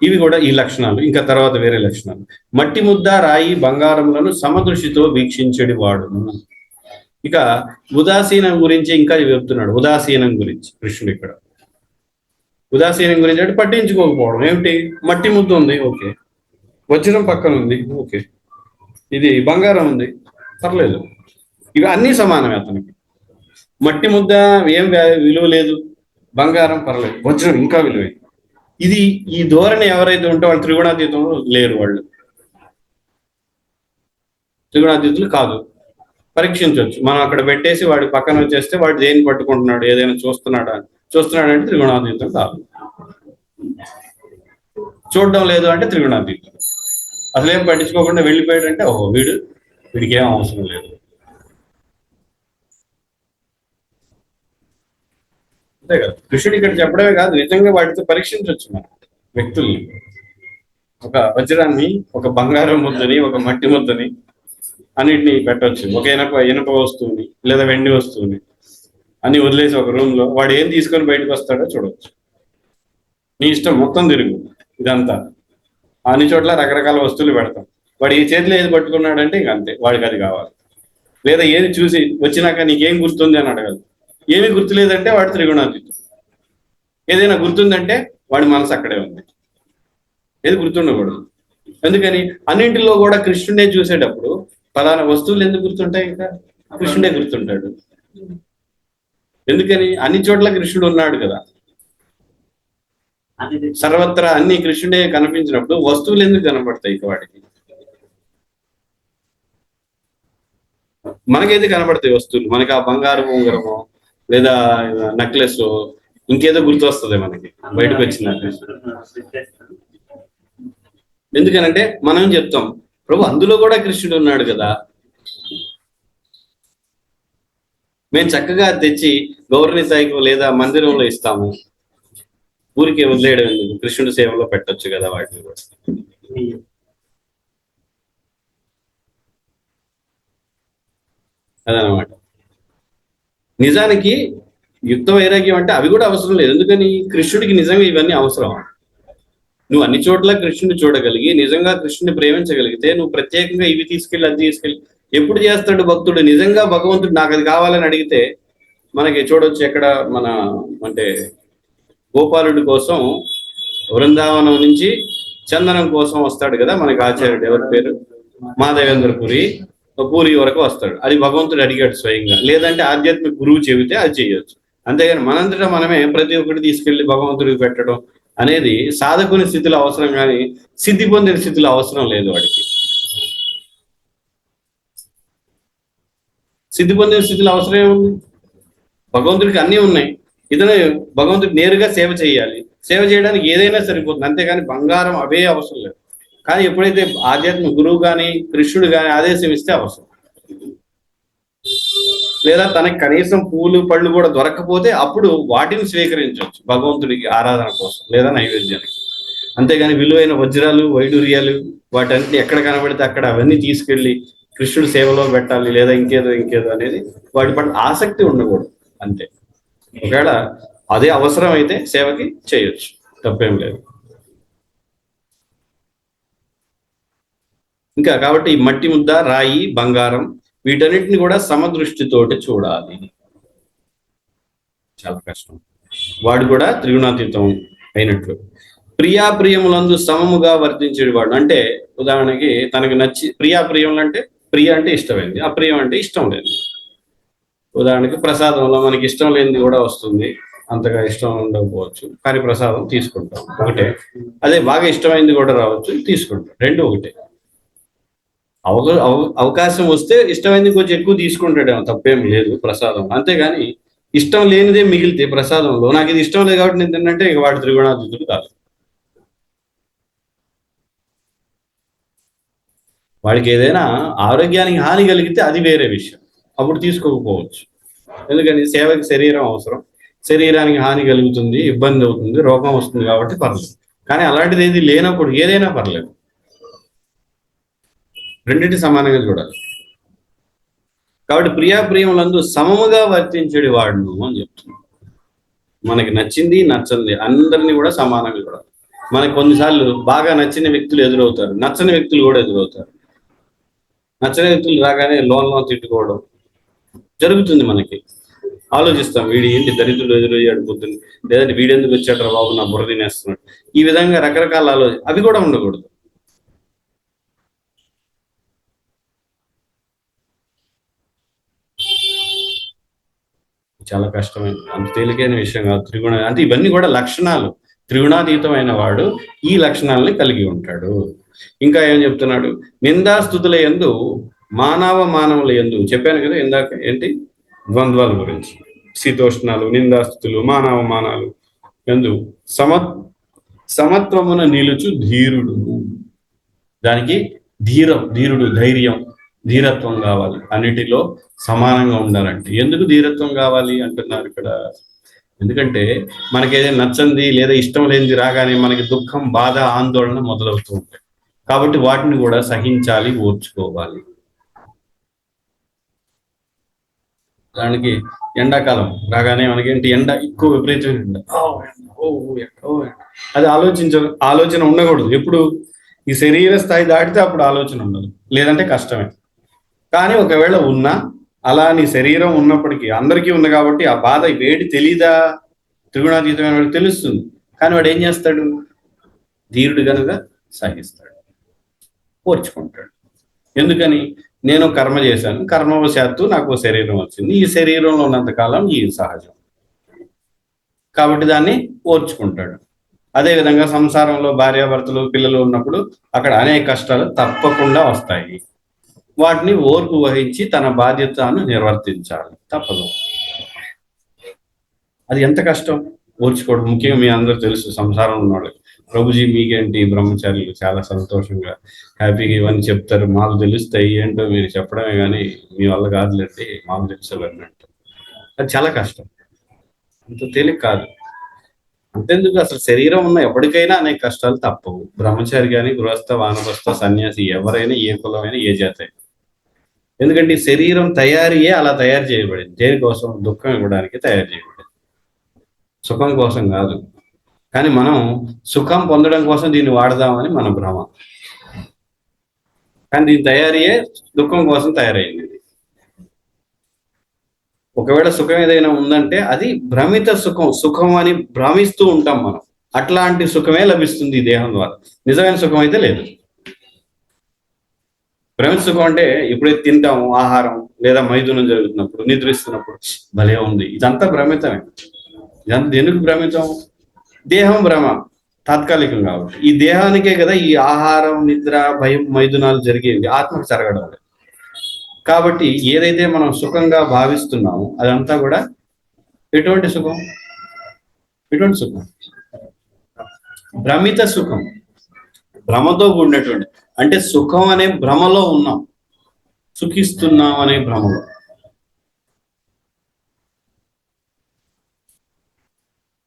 ఇవి కూడా ఈ లక్షణాలు, ఇంకా తర్వాత వేరే లక్షణాలు. మట్టి ముద్ద, రాయి, బంగారములను సమదృష్టితో వీక్షించడి వాడును. ఇక ఉదాసీనం గురించి ఇంకా చెప్తున్నాడు. ఉదాసీనం గురించి కృష్ణుడు ఇక్కడ ఉదాసీనం గురించి అంటే పట్టించుకోకపోవడం. ఏమిటి, మట్టి ముద్ద ఉంది, ఓకే, వజ్రం పక్కన ఉంది, ఓకే. ఇది బంగారం ఉంది, పర్లేదు. ఇవి అన్నీ సమానమే అతనికి. మట్టి ముద్ద ఏం విలువ లేదు, బంగారం పర్లేదు, వజ్రం ఇంకా విలువ. ఇది ఈ ధోరణి ఎవరైతే ఉంటే వాళ్ళు త్రిగుణాతీతంలో లేరు. వాళ్ళు త్రిగుణాతీతులు కాదు. పరీక్షించవచ్చు. మనం అక్కడ పెట్టేసి వాడి పక్కన వచ్చేస్తే వాడు దేన్ని పట్టుకుంటున్నాడు, ఏదైనా చూస్తున్నాడంటే త్రిగుణాతీతం కాదు. చూడడం లేదు అంటే త్రిగుణాతీతం. అసలేం పట్టించుకోకుండా వెళ్ళిపోయాడంటే ఓహో వీడికి ఏం అవసరం లేదు. అంతే కదా. కృష్ణుడు ఇక్కడ చెప్పడమే కాదు, నిజంగా వాటితో పరీక్షించవచ్చు మనం వ్యక్తుల్ని. ఒక వజ్రాన్ని, ఒక బంగారం ముద్దని, ఒక మట్టి ముద్దని అన్నిటిని పెట్టవచ్చు. ఒక ఇనప వస్తువుని లేదా వెండి వస్తువుని అని వదిలేసి ఒక రూమ్ లో వాడు ఏం తీసుకొని బయటకు వస్తాడో చూడవచ్చు. నీ ఇష్టం, మొత్తం తిరుగు ఇదంతా. అన్ని చోట్ల రకరకాల వస్తువులు పెడతాం. వాడు ఈ చేతిలో ఏది పట్టుకున్నాడంటే ఇంక అంతే, వాడికి అది కావాలి. లేదా ఏది చూసి వచ్చినాక నీకేం గుర్తుంది అని అడగదు. ఏమీ గుర్తులేదంటే వాడు త్రిగుణాతీతుడు. ఏదైనా గుర్తుందంటే వాడి మనసు అక్కడే ఉంది. ఏది గుర్తుండకూడదు. అందుకని అన్నింటిలో కూడా కృష్ణుడే చూసేటప్పుడు ఫలానా వస్తువులు ఎందుకు గుర్తుంటాయి? ఇంకా కృష్ణుడే గుర్తుంటాడు. ఎందుకని? అన్ని చోట్ల కృష్ణుడు ఉన్నాడు కదా. సర్వత్రా అన్ని కృష్ణుడే కనిపించినప్పుడు వస్తువులు ఎందుకు కనపడతాయి ఇక వాడికి? మనకైతే కనపడతాయి వస్తువులు. మనకి ఆ బంగారు ఉంగరమో లేదా నెక్లెస్ ఇంకేదో గుర్తు వస్తుంది మనకి బయటకు వచ్చినాక. ఎందుకనంటే మనం చెప్తాం, ప్రభు అందులో కూడా కృష్ణుడు ఉన్నాడు కదా. మేము చక్కగా తెచ్చి గౌరవ సాయికి లేదా మందిరంలో ఇస్తాము. ఊరికే వదిలేయడం ఎందుకు? కృష్ణుడి సేవలో పెట్టొచ్చు కదా వాటిని కూడా. అదనమాట. నిజానికి యుక్త వైరాగ్యం అంటే అవి కూడా అవసరం లేదు. ఎందుకని? కృష్ణుడికి నిజంగా ఇవన్నీ అవసరం. నువ్వు అన్ని చోట్ల కృష్ణుని చూడగలిగి నిజంగా కృష్ణుని ప్రేమించగలిగితే నువ్వు ప్రత్యేకంగా ఇవి తీసుకెళ్ళి అది తీసుకెళ్ళి ఎప్పుడు చేస్తాడు భక్తుడు? నిజంగా భగవంతుడు నాకు అది కావాలని అడిగితే మనకి చూడొచ్చు. ఎక్కడ మన అంటే గోపాలుడి కోసం వృందావనం నుంచి చందనం కోసం వస్తాడు కదా మనకి ఆచార్యుడు, ఎవరి పేరు, మాధవేంద్ర పూరి వరకు వస్తాడు. అది భగవంతుడు అడిగాడు స్వయంగా. లేదంటే ఆధ్యాత్మిక గురువు చెబితే అది చేయొచ్చు. అంతేగాని మనంతటా మనమే ప్రతి ఒక్కటి తీసుకెళ్లి భగవంతుడికి పెట్టడం అనేది సాధకుని స్థితిలో అవసరం, కానీ సిద్ధి పొందిన స్థితిలో అవసరం లేదు వాడికి. సిద్ధి పొందిన స్థితిలో అవసరం ఏముంది? భగవంతుడికి అన్నీ ఉన్నాయి. ఇతను భగవంతుడికి నేరుగా సేవ చేయాలి. సేవ చేయడానికి ఏదైనా సరిపోతుంది. అంతేగాని బంగారం అవే అవసరం లేదు. కానీ ఎప్పుడైతే ఆధ్యాత్మిక గురువు కానీ కృష్ణుడు కానీ ఆదేశం ఇస్తే అవసరం. లేదా తనకి కనీసం పూలు పళ్ళు కూడా దొరకకపోతే అప్పుడు వాటిని స్వీకరించవచ్చు భగవంతుడికి ఆరాధన కోసం లేదా నైవేద్యానికి. అంతేగాని విలువైన వజ్రాలు వైడూర్యాలు వాటన్నిటిని ఎక్కడ కనబడితే అక్కడ అవన్నీ తీసుకెళ్లి కృష్ణుడి సేవలో పెట్టాలి లేదా ఇంకేదో అనేది వాటి పట్ల ఆసక్తి ఉండకూడదు. అంతే. ఒకవేళ అదే అవసరం అయితే సేవకి చేయొచ్చు, తప్పేం లేదు. ఇంకా కాబట్టి ఈ మట్టి ముద్ద, రాయి, బంగారం వీటన్నిటిని కూడా సమదృష్టితోటి చూడాలి. చాలా కష్టం. వాడు కూడా త్రిగుణాతీతం అయినట్లు. ప్రియాప్రియములందు సమముగా వర్తించేవాడు అంటే ఉదాహరణకి తనకి నచ్చి ప్రియాప్రియములు అంటే ప్రియ అంటే ఇష్టమైంది, అప్రియం అంటే ఇష్టం లేదు. ఉదాహరణకి ప్రసాదంలో మనకి ఇష్టం లేనిది కూడా వస్తుంది, అంతగా ఇష్టం ఉండకపోవచ్చు, కానీ ప్రసాదం తీసుకుంటాం ఒకటే. అదే బాగా ఇష్టమైంది కూడా రావచ్చు, తీసుకుంటాం. రెండు ఒకటే. అవకాశం వస్తే ఇష్టమైంది కొంచెం ఎక్కువ తీసుకుంటాడేమో, తప్పేం లేదు ప్రసాదం. అంతేగాని ఇష్టం లేనిదే మిగిలితే ప్రసాదంలో నాకు ఇది ఇష్టం లేదు కాబట్టి నేను తిన్నంటే ఇక వాడు త్రిగుణాతీతుడు కాదు. వాడికి ఏదైనా ఆరోగ్యానికి హాని కలిగితే అది వేరే విషయం, అప్పుడు తీసుకోకపోవచ్చు. ఎందుకని? సేవకి శరీరం అవసరం, శరీరానికి హాని కలుగుతుంది, ఇబ్బంది అవుతుంది, రోగం వస్తుంది కాబట్టి పర్లేదు. కానీ అలాంటిది ఏది లేనప్పుడు ఏదైనా పర్లేదు. రెండింటి సమానంగా చూడాలి. కాబట్టి ప్రియాప్రియములందు సమముగా వర్తించేది వాడును అని చెప్తున్నాడు. మనకి నచ్చింది నచ్చంది అందరినీ కూడా సమానంగా చూడాలి. మనకి కొన్నిసార్లు బాగా నచ్చిన వ్యక్తులు ఎదురవుతారు, నచ్చని వ్యక్తులు కూడా ఎదురవుతారు. నచ్చని వ్యక్తులు రాగానే లోన్ తిట్టుకోవడం జరుగుతుంది. మనకి ఆలోచిస్తాం, వీడి ఏంటి దరిద్రులు ఎదురయ్యాడు పొద్దున్న, లేదంటే వీడెందుకు వచ్చాడు బాబు నా బుర్ర తినేస్తున్నాడు. ఈ విధంగా రకరకాల అవి కూడా ఉండకూడదు. చాలా కష్టమైన, అంత తేలికైన విషయం కాదు. అంటే ఇవన్నీ కూడా లక్షణాలు. త్రిగుణాతీతమైన వాడు ఈ లక్షణాలని కలిగి ఉంటాడు. ఇంకా ఏం చెప్తున్నాడు? నిందాస్తుతుల యందు మానవుల యందు చెప్పాను కదా ఇందాక, ఏంటి ద్వంద్వాల గురించి, శీతోష్ణాలు, నిందాస్తుతులు, మానాలు ఎందు సమత్వమున నిలుచు ధీరుడు. దానికి ధీరుడు, ధైర్యం, ధీరత్వం కావాలి. అన్నిటిలో సమానంగా ఉండాలంటే ఎందుకు ధీరత్వం కావాలి అంటున్నారు ఇక్కడ? ఎందుకంటే మనకి ఏదైనా నచ్చంది లేదా ఇష్టం లేనిది రాగానే మనకి దుఃఖం, బాధ, ఆందోళన మొదలవుతూ ఉంటాయి. కాబట్టి వాటిని కూడా సహించాలి, ఓర్చుకోవాలి. దానికి ఎండాకాలం రాగానే మనకేంటి, ఎండ ఎక్కువ విపరీతమైన ఎండ, అది ఆలోచన ఉండకూడదు. ఎప్పుడు ఈ శరీర స్థాయి దాటితే అప్పుడు ఆలోచన ఉండదు, లేదంటే కష్టమే. కానీ ఒకవేళ ఉన్నా, అలా నీ శరీరం ఉన్నప్పటికీ, అందరికీ ఉంది కాబట్టి ఆ బాధ, వేడి తెలీదా? త్రిగుణాతీతమైన వాడికి తెలుస్తుంది. కానీ వాడు ఏం చేస్తాడు? ధీరుడు కనుక సహిస్తాడు, ఓర్చుకుంటాడు. ఎందుకని? నేను కర్మ చేశాను, కర్మవశాత్తు నాకు శరీరం వచ్చింది, ఈ శరీరంలో ఉన్నంతకాలం ఈ సహజం, కాబట్టి దాన్ని ఓర్చుకుంటాడు. అదేవిధంగా సంసారంలో భార్యాభర్తలు, పిల్లలు ఉన్నప్పుడు అక్కడ అనేక కష్టాలు తప్పకుండా వస్తాయి. వాటిని ఓర్పు వహించి తన బాధ్యతను నిర్వర్తించాలి, తప్పదు. అది ఎంత కష్టం ఓర్చుకోవడం. ముఖ్యంగా మీ అందరూ తెలుసు, సంసారం ఉన్నవాళ్ళకి. ప్రభుజీ మీకేంటి బ్రహ్మచారులు చాలా సంతోషంగా హ్యాపీగా ఇవన్నీ చెప్తారు, మాకు తెలుస్తాయి, ఏంటో మీరు చెప్పడమే కానీ మీ వల్ల కాదులేండి, మాకు తెలుసుకోవాలని అంటారు. అది చాలా కష్టం, అంత తేలిక కాదు. అంతెందుకు, అసలు శరీరం ఉన్న ఎప్పటికైనా అనేక కష్టాలు తప్పవు. బ్రహ్మచారి కానీ, గృహస్థ, వానప్రస్థ, సన్యాసి, ఎవరైనా, ఏ కులమైనా, ఏ జాతి. ఎందుకంటే ఈ శరీరం తయారీయే అలా తయారు చేయబడింది. దేనికోసం? దుఃఖం ఇవ్వడానికి తయారు చేయబడింది, సుఖం కోసం కాదు. కానీ మనం సుఖం పొందడం కోసం దీన్ని వాడదామని మన భ్రమ. కానీ దీని తయారీయే దుఃఖం కోసం తయారైంది. ఒకవేళ సుఖం ఏదైనా ఉందంటే అది భ్రమిత సుఖం అని భ్రమిస్తూ ఉంటాం మనం. అట్లాంటి సుఖమే లభిస్తుంది ఈ దేహం ద్వారా. నిజమైన సుఖం అయితే లేదు. భ్రమిత సుఖం అంటే ఎప్పుడైతే తింటాము, ఆహారం లేదా మైథునం జరుగుతున్నప్పుడు, నిద్రిస్తున్నప్పుడు భలే ఉంది, ఇదంతా భ్రమితమే. ఇదంతా ఎందుకు భ్రమితం? దేహం భ్రమ, తాత్కాలికం కాబట్టి. ఈ దేహానికే కదా ఈ ఆహారం, నిద్ర, భయం, మైథునాలు జరిగేవి, ఆత్మకు జరగడం లేదు. కాబట్టి ఏదైతే మనం సుఖంగా భావిస్తున్నామో అదంతా కూడా ఎటువంటి సుఖం? ఎటువంటి సుఖం? భ్రమిత సుఖం, భ్రమతో కూడినటువంటి. అంటే సుఖం అనే భ్రమలో ఉన్నాం, సుఖిస్తున్నాం అనే భ్రమలో.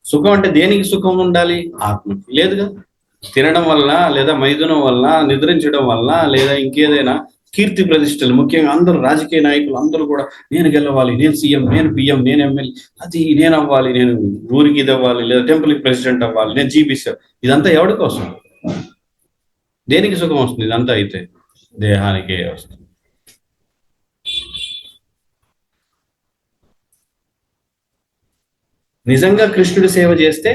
సుఖం అంటే దేనికి సుఖం ఉండాలి? ఆత్మకి. లేదుగా. తినడం వల్ల లేదా మైథునం వల్ల, నిద్రించడం వల్ల, లేదా ఇంకేదైనా కీర్తి ప్రతిష్టలు, ముఖ్యంగా అందరూ రాజకీయ నాయకులు అందరూ కూడా నేను గెలవాలి, నేను సీఎం, నేను పిఎం, నేను ఎమ్మెల్యే, అది నేను అవ్వాలి, నేను ఊరికి ఇది అవ్వాలి, లేదా టెంపుల్కి ప్రెసిడెంట్ అవ్వాలి, నేను జీబీసీ. ఇదంతా ఎవరి కోసం? దేనికి సుఖం వస్తుంది? ఇదంతా అయితే దేహానికే వస్తుంది. నిజంగా కృష్ణుడి సేవ చేస్తే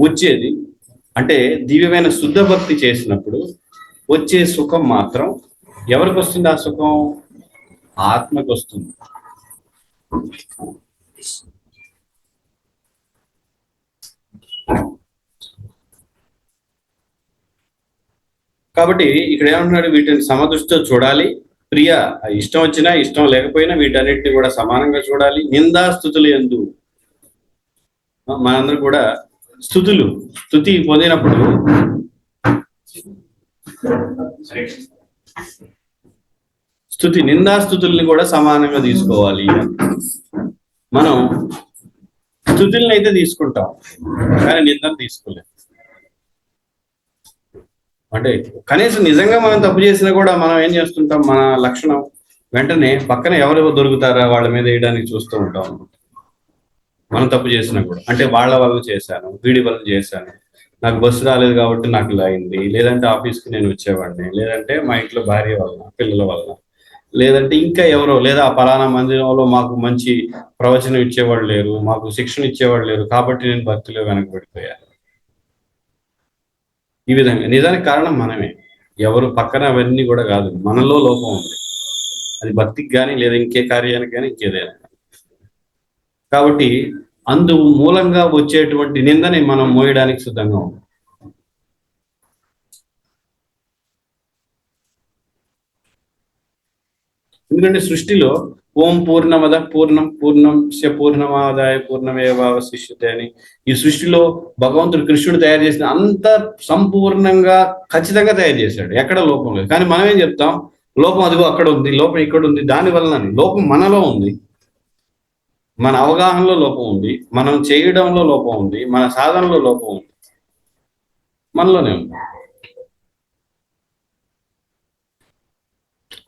వచ్చేది, అంటే దివ్యమైన శుద్ధ భక్తి చేసినప్పుడు వచ్చే సుఖం మాత్రం ఎవరికి వస్తుంది? ఆ సుఖం ఆత్మకు వస్తుంది. కాబట్టి ఇక్కడ ఏమంటున్నాడు? వీటిని సమదృష్టితో చూడాలి. ప్రియ, ఇష్టం వచ్చినా ఇష్టం లేకపోయినా వీటన్నిటిని కూడా సమానంగా చూడాలి. నిందాస్తుతులు యందు మనందరూ కూడా స్తుతి పొందినప్పుడు నిందాస్తుతుల్ని కూడా సమానంగా తీసుకోవాలి. మనం స్తుతుల్ని అయితే తీసుకుంటాం, కానీ నిందను తీసుకోలేం. అంటే కనీసం నిజంగా మనం తప్పు చేసినా కూడా మనం ఏం చేస్తుంటాం? మన లక్షణం వెంటనే పక్కన ఎవరు దొరుకుతారా వాళ్ళ మీద వేయడానికి చూస్తూ ఉంటాం. మనం తప్పు చేసినా కూడా, అంటే వాళ్ళ వల్ల చేశాను, వీడి వల్ల చేశాను, నాకు బస్సు రాలేదు కాబట్టి నాకు ఇలా అయింది, లేదంటే ఆఫీస్కి నేను వచ్చేవాడిని, లేదంటే మా ఇంట్లో భార్య వలన, పిల్లల వలన, లేదంటే ఇంకా ఎవరో, లేదా ఆ పలానా మందిరంలో మాకు మంచి ప్రవచనం ఇచ్చేవాళ్ళు లేరు, మాకు శిక్షణ ఇచ్చేవాళ్ళు లేరు, కాబట్టి నేను భక్తిలో వెనకబడిపోయాను. ఈ విధంగా నిజానికి కారణం మనమే. ఎవరు పక్కన అవన్నీ కూడా కాదు, మనలో లోపం ఉంది. అది భక్తికి కానీ, లేదా ఇంకే కార్యానికి కానీ, ఇంకేదైనా. కాబట్టి అందు మూలంగా వచ్చేటువంటి నిందని మనం మోయడానికి సిద్ధంగా ఉన్నాం. ఎందుకంటే సృష్టిలో ఓం పూర్ణమద పూర్ణం పూర్ణంస్య పూర్ణమాదాయ పూర్ణమేవావశిష్యతే అని ఈ సృష్టిలో భగవంతుడు కృష్ణుడు తయారు చేసిన అంత సంపూర్ణంగా ఖచ్చితంగా తయారు చేశాడు, ఎక్కడ లోపం లేదు. కానీ మనం ఏం చెప్తాం, లోపం అదిగో అక్కడ ఉంది, లోపం ఇక్కడ ఉంది. దాని వలన లోపం మనలో ఉంది, మన అవగాహనలో లోపం ఉంది, మనం చేయడంలో లోపం ఉంది, మన సాధనలో లోపం ఉంది, మనలోనే ఉంది.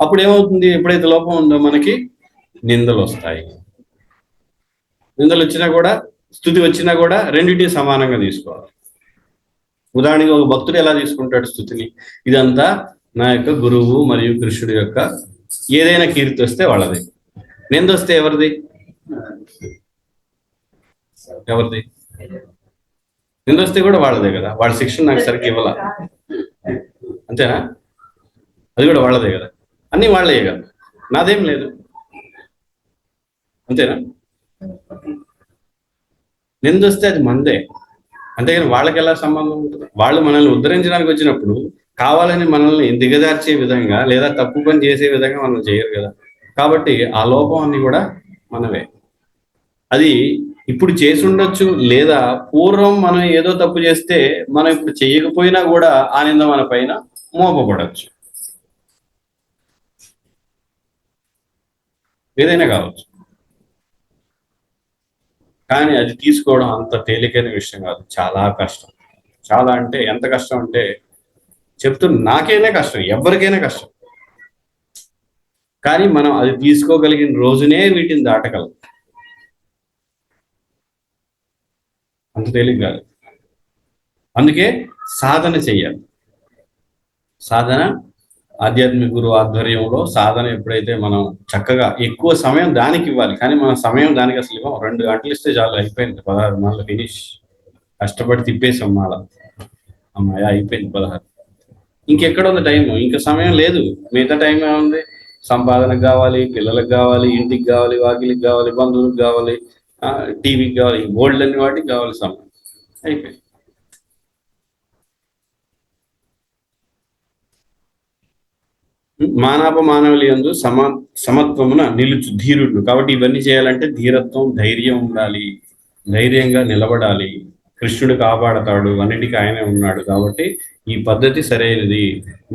అప్పుడు ఏమవుతుంది, ఎప్పుడైతే లోపం ఉందో మనకి నిందలు వస్తాయి. నిందలు వచ్చినా కూడా, స్తుతి వచ్చినా కూడా రెండింటిని సమానంగా తీసుకోవాలి. ఉదాహరణకి ఒక భక్తుడు ఎలా తీసుకుంటాడు స్తుతిని, ఇదంతా నా యొక్క గురువు మరియు కృష్ణుడి యొక్క ఏదైనా కీర్తి వస్తే వాళ్ళది, నింద వస్తే ఎవరిది? నింద వస్తే కూడా వాళ్ళదే కదా. వాళ్ళ శిక్షణ నాకు సరిగ్గా ఇవ్వాల, అంతేనా? అది కూడా వాళ్ళదే కదా. అన్నీ వాళ్ళే కదా, నాదేం లేదు, అంతేనా? నిందొస్తే అది మందే, అంతేగాని వాళ్ళకి ఎలా సంబంధం ఉంటుంది? వాళ్ళు మనల్ని ఉద్ధరించడానికి వచ్చినప్పుడు కావాలని మనల్ని దిగజార్చే విధంగా లేదా తప్పు పని చేసే విధంగా మనం చేయరు కదా. కాబట్టి ఆ లోపం అన్ని కూడా మనవే. అది ఇప్పుడు చేసి ఉండొచ్చు, లేదా పూర్వం మనం ఏదో తప్పు చేస్తే మనం ఇప్పుడు చేయకపోయినా కూడా ఆ నింద మన పైన మోపబడచ్చు, ఏదైనా కావచ్చు. కానీ అది తీసుకోవడం అంత తేలికైన విషయం కాదు, చాలా కష్టం. చాలా అంటే ఎంత కష్టం అంటే నాకైనా కష్టం, ఎవరికైనా కష్టం. కానీ మనం అది తీసుకోగలిగిన రోజునే వీటిని దాటగలం, అంత తేలిక కాదు. అందుకే సాధన చెయ్యాలి. సాధన ఆధ్యాత్మిక గురువు ఆధ్వర్యంలో సాధన ఎప్పుడైతే మనం చక్కగా ఎక్కువ సమయం దానికి ఇవ్వాలి. కానీ మన సమయం దానికి అసలు ఇవ్వం. 2 గంటలు ఇస్తే చాలు, అయిపోయింది 16 మాల ఫినిష్. కష్టపడి తిప్పేసాం మాల, అమ్మాయి అయిపోయింది 16. ఇంకెక్కడ ఉంది టైం? ఇంకా సమయం లేదు. మిగతా టైం ఏముంది? సంపాదనకు కావాలి, పిల్లలకు కావాలి, ఇంటికి కావాలి, వాకిలికి కావాలి, బంధువులకు కావాలి, టీవీకి కావాలి, గోల్డ్ అన్ని వాటికి కావాలి సమయం. అయిపోయింది. మానవులు యందు సమత్వమున నిలుచు ధీరుడు. కాబట్టి ఇవన్నీ చేయాలంటే ధీరత్వం, ధైర్యం ఉండాలి, ధైర్యంగా నిలబడాలి. కృష్ణుడు కాపాడతాడు, అన్నిటికీ ఆయనే ఉన్నాడు. కాబట్టి ఈ పద్ధతి సరైనది.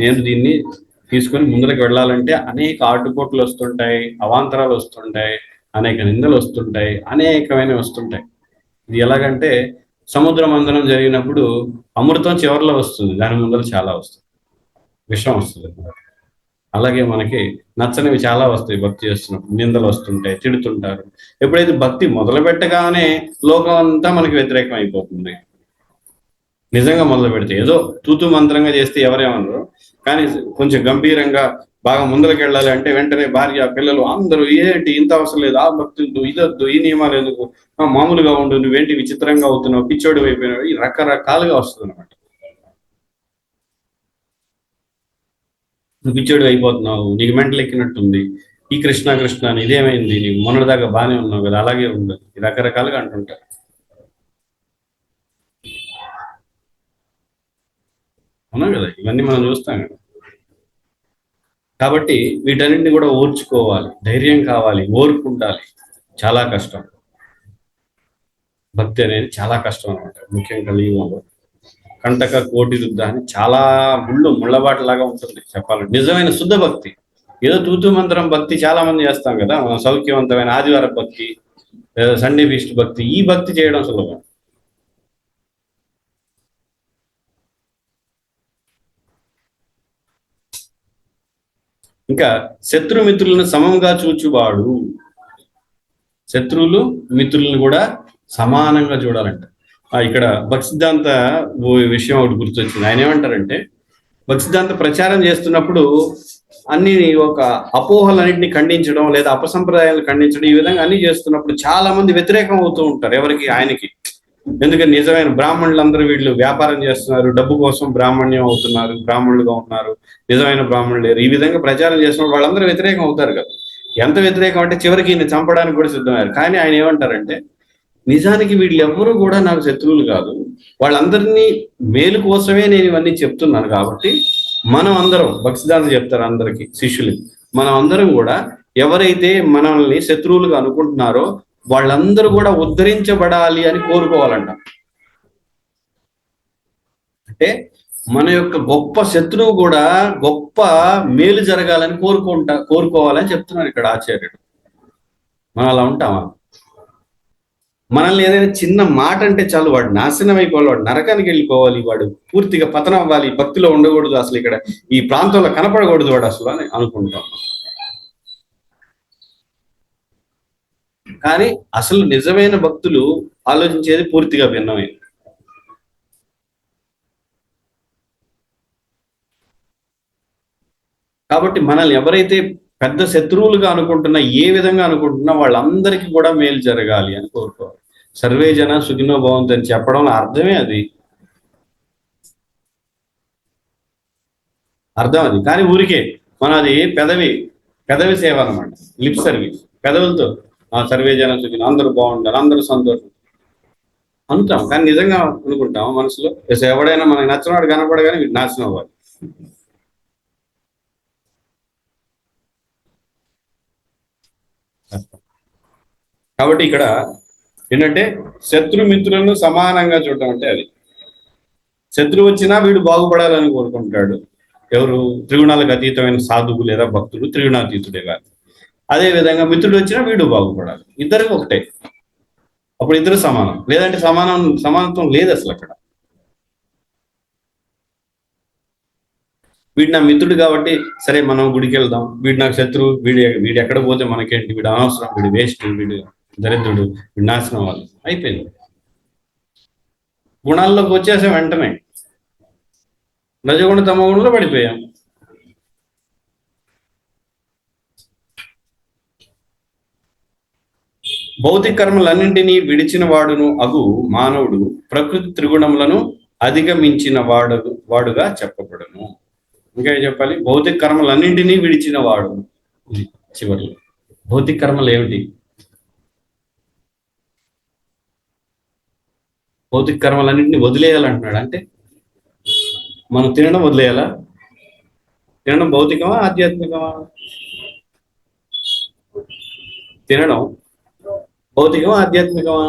నేను దీన్ని తీసుకొని ముందుకు వెళ్ళాలంటే అనేక ఆటుపోట్లు వస్తుంటాయి, అవాంతరాలు వస్తుంటాయి, అనేక నిందలు వస్తుంటాయి, అనేకమైనవి వస్తుంటాయి. ఇది ఎలాగంటే సముద్ర మంథనం జరిగినప్పుడు అమృతం చివరిలో వస్తుంది, దాని ముందర చాలా వస్తుంది, విషం వస్తుంది. అలాగే మనకి నచ్చనివి చాలా వస్తాయి. భక్తి చేస్తున్నప్పుడు నిందలు వస్తుంటాయి, తిడుతుంటారు. ఎప్పుడైతే భక్తి మొదలు పెట్టగానే లోకం అంతా మనకి వ్యతిరేకం అయిపోతుంది. నిజంగా మొదలు పెడితే ఏదో తూతు మంత్రంగా చేస్తే ఎవరేమన్నారు, కానీ కొంచెం గంభీరంగా బాగా ముందరికి వెళ్ళాలి అంటే వెంటనే భార్య, పిల్లలు అందరూ ఏంటి ఇంత అవసరం లేదు, ఆ భక్తి ఇదొద్దు, ఈ నియమాలు ఎందుకు, మామూలుగా ఉండు, నువ్వేంటి విచిత్రంగా అవుతున్నావు, పిచ్చోడు అయిపోయినావు, ఈ రకరకాలుగా వస్తుంది అనమాట. నువ్వు పిచ్చోడు అయిపోతున్నావు, నీకు మెంటలు ఎక్కినట్టుంది, ఈ కృష్ణ కృష్ణ అని ఇదేమైంది, నీకు మొన్నటిదాకా బాగానే ఉన్నావు కదా, అలాగే ఉండదు, రకరకాలుగా అంటుంటారు. అవునా కదా, ఇవన్నీ మనం చూస్తాం కదా. కాబట్టి వీటన్నింటిని కూడా ఓర్చుకోవాలి, ధైర్యం కావాలి, ఓర్పు ఉండాలి. చాలా కష్టం, భక్తి అనేది చాలా కష్టం అనమాట. ముఖ్యంగా కలియుగంలో కంటక కోటి రుద్ద అని చాలా ముళ్ళబాటలాగా ఉంటుంది చెప్పాలంటే. నిజమైన శుద్ధ భక్తి, ఏదో తూతు మంత్రం భక్తి చాలా మంది చేస్తాం కదా, మనం సౌఖ్యవంతమైన ఆదివార భక్తి లేదా సండే ఫీస్ట్ భక్తి, ఈ భక్తి చేయడం సులభం. ఇంకా శత్రుమిత్రులను సమంగా చూచువాడు, శత్రువులు మిత్రులను కూడా సమానంగా చూడాలంట. ఇక్కడ భక్తి సిద్ధాంత విషయం ఒకటి గుర్తొచ్చింది. ఆయన ఏమంటారంటే, భక్తి సిద్ధాంత ప్రచారం చేస్తున్నప్పుడు అన్ని ఒక అపోహలన్నింటినీ ఖండించడం లేదా అపసంప్రదాయాలు ఖండించడం, ఈ విధంగా అన్ని చేస్తున్నప్పుడు చాలా మంది వ్యతిరేకం అవుతూ ఉంటారు. ఎవరికి? ఆయనకి. ఎందుకంటే నిజమైన బ్రాహ్మణులందరూ వీళ్ళు వ్యాపారం చేస్తున్నారు, డబ్బు కోసం బ్రాహ్మణ్యం అవుతున్నారు, బ్రాహ్మణులుగా ఉన్నారు, నిజమైన బ్రాహ్మణులు లేరు, ఈ విధంగా ప్రచారం చేస్తున్నప్పుడు వాళ్ళందరూ వ్యతిరేకం అవుతారు కదా. ఎంత వ్యతిరేకం అంటే చివరికి ఈయన చంపడానికి కూడా సిద్ధమయ్యారు. కానీ ఆయన ఏమంటారంటే, నిజానికి వీళ్ళు ఎవ్వరూ కూడా నాకు శత్రువులు కాదు, వాళ్ళందరినీ మేలు కోసమే నేను ఇవన్నీ చెప్తున్నాను. కాబట్టి మనం అందరం, భక్తిదాత చెప్తారు అందరికి శిష్యులకి, మనం అందరం కూడా ఎవరైతే మనల్ని శత్రువులుగా అనుకుంటున్నారో వాళ్ళందరూ కూడా ఉద్ధరించబడాలి అని కోరుకోవాలంట. అంటే మన యొక్క గొప్ప శత్రువు కూడా గొప్ప మేలు జరగాలని కోరుకోవాలని చెప్తున్నారు ఇక్కడ ఆచార్యుడు. మనం అలా ఉంటామా? మనల్ని ఏదైనా చిన్న మాట అంటే చాలు వాడు నాశనం అయిపోవాలి, వాడు నరకానికి వెళ్ళిపోవాలి, వాడు పూర్తిగా పతనం అవ్వాలి, భక్తిలో ఉండకూడదు, అసలు ఇక్కడ ఈ ప్రాంతంలో కనపడకూడదు వాడు అసలు అని అనుకుంటాం. కానీ అసలు నిజమైన భక్తులు ఆలోచించేది పూర్తిగా భిన్నమైంది. కాబట్టి మనల్ని ఎవరైతే పెద్ద శత్రువులుగా అనుకుంటున్నా, ఏ విధంగా అనుకుంటున్నా వాళ్ళందరికీ కూడా మేలు జరగాలి అని కోరుకోవాలి. సర్వే జన సుఖినో భవంతు అని చెప్పడంలో అర్థమే అది, అర్థం అది. కానీ ఊరికే మనం అది పెదవి సేవ అనమాట, లిప్ సర్వీస్, పెదవులతో సర్వే జన సుఖినో, అందరూ బాగుండాలి, అందరూ సంతోషం అంటాం. కానీ నిజంగా అనుకుంటాం మనసులో, ఎవడైనా మనకి నచ్చినవాడు కనపడగానే వీడు నాశనం అవ్వాలి. కాబట్టి ఇక్కడ ఏంటంటే శత్రుమిత్రులను సమానంగా చూడటం అంటే అది. శత్రువు వచ్చినా వీడు బాగుపడాలని కోరుకుంటాడు. ఎవరు? త్రిగుణాలకు అతీతమైన సాధువు లేదా భక్తుడు త్రిగుణాతీతుడే కాదు. అదే విధంగా మిత్రుడు వచ్చినా వీడు బాగుపడాలి. ఇద్దరికి ఒకటే, అప్పుడు ఇద్దరు సమానం. లేదంటే సమానత్వం లేదు అసలు అక్కడ. వీడు నా మిత్రుడు కాబట్టి సరే మనం గుడికి వెళ్దాం, వీడు నాకు శత్రువు, వీడు ఎక్కడ పోతే మనకేంటి, వీడు అనవసరం, వీడు వేస్ట్, వీడు దరిద్రుడు, వీడు నాశనం అవ్వాలి, అయిపోయింది. గుణాల్లోకి వచ్చేసాం వెంటనే, రజగుణ తమగుణంలో పడిపోయాం. భౌతిక కర్మలన్నింటినీ విడిచిన వాడును అగు మానవుడు ప్రకృతి త్రిగుణములను అధిగమించిన వాడుగా చెప్పబడును. ఇంకా చెప్పాలి, భౌతిక కర్మలన్నింటినీ విడిచిన వాడు. చివరిలో భౌతిక కర్మలు ఏమిటి? భౌతిక కర్మలన్నింటినీ వదిలేయాలంటున్నాడు. అంటే మనం తినడం వదిలేయాలా? తినడం భౌతికమా ఆధ్యాత్మికమా? తినడం భౌతికమా ఆధ్యాత్మికమా?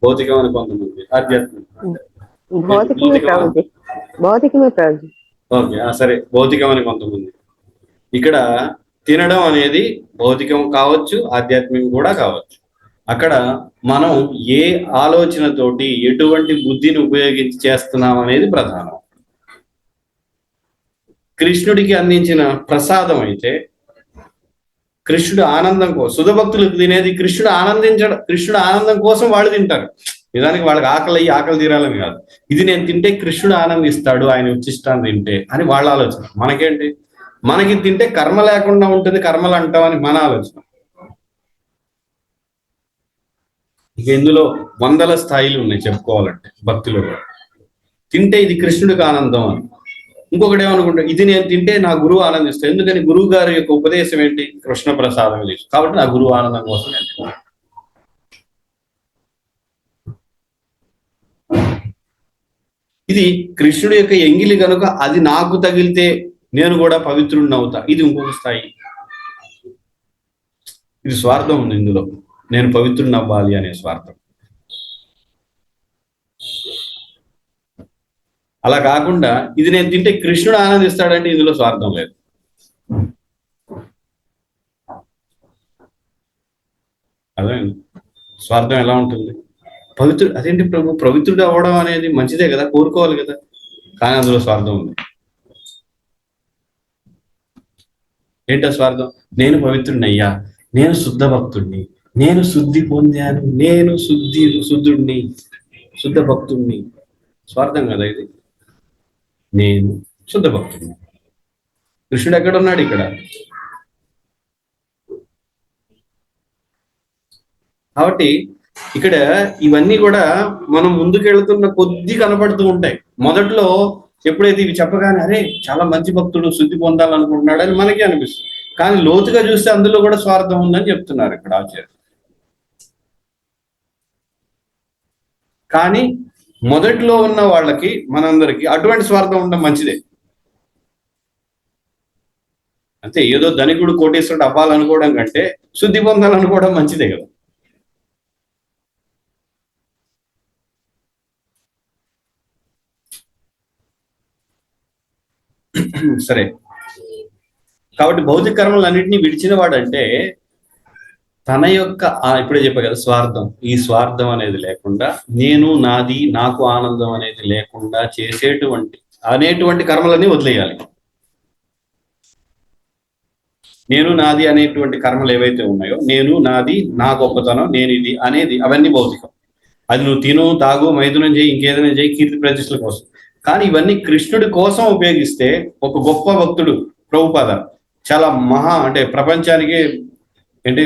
భౌతికం అని కొంతమంది, ఆధ్యాత్మికం ఓకే సరే, భౌతికం అని కొంతమంది. ఇక్కడ తినడం అనేది భౌతికం కావచ్చు, ఆధ్యాత్మికం కూడా కావచ్చు. అక్కడ మనం ఏ ఆలోచనతోటి ఎటువంటి బుద్ధిని ఉపయోగించి చేస్తున్నాం అనేది ప్రధానం. కృష్ణుడికి అందించిన ప్రసాదం అయితే కృష్ణుడు ఆనందం కోసం, సుధభక్తులకు తినేది కృష్ణుడు ఆనందం కోసం వాళ్ళు తింటారు. నిజానికి వాళ్ళకి ఆకలి తీరాలని కాదు, ఇది నేను తింటే కృష్ణుడు ఆనందిస్తాడు, ఆయన ఉచ్చిష్టాన్ని తింటే అని వాళ్ళ ఆలోచన. మనకేంటి, మనకి తింటే కర్మ లేకుండా ఉంటుంది, కర్మలు అంటామని మన ఆలోచన. ఇక ఇందులో వందల స్థాయిలు ఉన్నాయి చెప్పుకోవాలంటే భక్తిలో. తింటే ఇది కృష్ణుడికి ఆనందం అని, ఇంకొకటి ఏమనుకుంటా, ఇది నేను తింటే నా గురువు ఆనందిస్తాను. ఎందుకని? గురువు గారి యొక్క ఉపదేశం ఏంటి? కృష్ణ ప్రసాదం ఇది, కాబట్టి నా గురువు ఆనందం కోసం నేను తింటాను. ఇది కృష్ణుడి యొక్క ఎంగిలి కనుక అది నాకు తగిలితే నేను కూడా పవిత్రుడిని అవుతా, ఇది ఇంకొక స్థాయి. ఇది స్వార్థం ఉంది ఇందులో, నేను పవిత్రుడిని అవ్వాలి అనే స్వార్థం. అలా కాకుండా ఇది నేను తింటే కృష్ణుడు ఆనందిస్తాడంటే ఇందులో స్వార్థం లేదు. అదే స్వార్థం ఎలా ఉంటుంది? అదేంటి ప్రభు, పవిత్రుడు అవ్వడం అనేది మంచిదే కదా, కోరుకోవాలి కదా, కానీ అందులో స్వార్థం ఉంది. ఏంటో స్వార్థం? నేను పవిత్రుడిని అయ్యా, నేను శుద్ధ భక్తుడిని, నేను శుద్ధి పొందాను, నేను శుద్ధుడిని, శుద్ధ భక్తుడిని. స్వార్థం కదా ఇది. నేను శుద్ధ భక్తుడిని. కృష్ణుడు ఎక్కడున్నాడు? ఇక్కడ. కాబట్టి ఇక్కడ ఇవన్నీ కూడా మనం ముందుకెళ్తున్న కొద్ది కనపడుతూ ఉంటాయి. మొదట్లో ఎప్పుడైతే ఇవి చెప్పగానే అరే చాలా మంచి భక్తుడు, శుద్ధి పొందాలనుకుంటున్నాడు అని మనకి అనిపిస్తుంది. కానీ లోతుగా చూస్తే అందులో కూడా స్వార్థం ఉందని చెప్తున్నారు ఇక్కడ ఆచార్య. కానీ మొదట్లో ఉన్న వాళ్ళకి, మనందరికి అటువంటి స్వార్థం ఉండడం మంచిదే. అంతే, ఏదో ధనికుడు కోటేశ్వరుడు అవ్వాలనుకోవడం కంటే శుద్ధి పొందాలనుకోవడం మంచిదే కదా. సరే, కాబట్టి భౌతిక కర్మలన్నింటినీ విడిచిన వాడంటే తన యొక్క ఇప్పుడే చెప్పా కదా స్వార్థం, ఈ స్వార్థం అనేది లేకుండా, నేను నాది నాకు ఆనందం అనేది లేకుండా అనేటువంటి కర్మలన్నీ వదిలేయాలి. నేను నాది అనేటువంటి కర్మలు ఏవైతే ఉన్నాయో, నేను నాది, నా గొప్పతనం, నేను ఇది అనేది అవన్నీ భౌతికం. అది నువ్వు తిను, తాగు, మైథునం చేయి, ఇంకేదైనా చేయి, కీర్తి ప్రతిష్టల కోసం. కానీ ఇవన్నీ కృష్ణుడి కోసం ఉపయోగిస్తే ఒక గొప్ప భక్తుడు ప్రభుపాద చాలా అంటే ప్రపంచానికి ఏంటి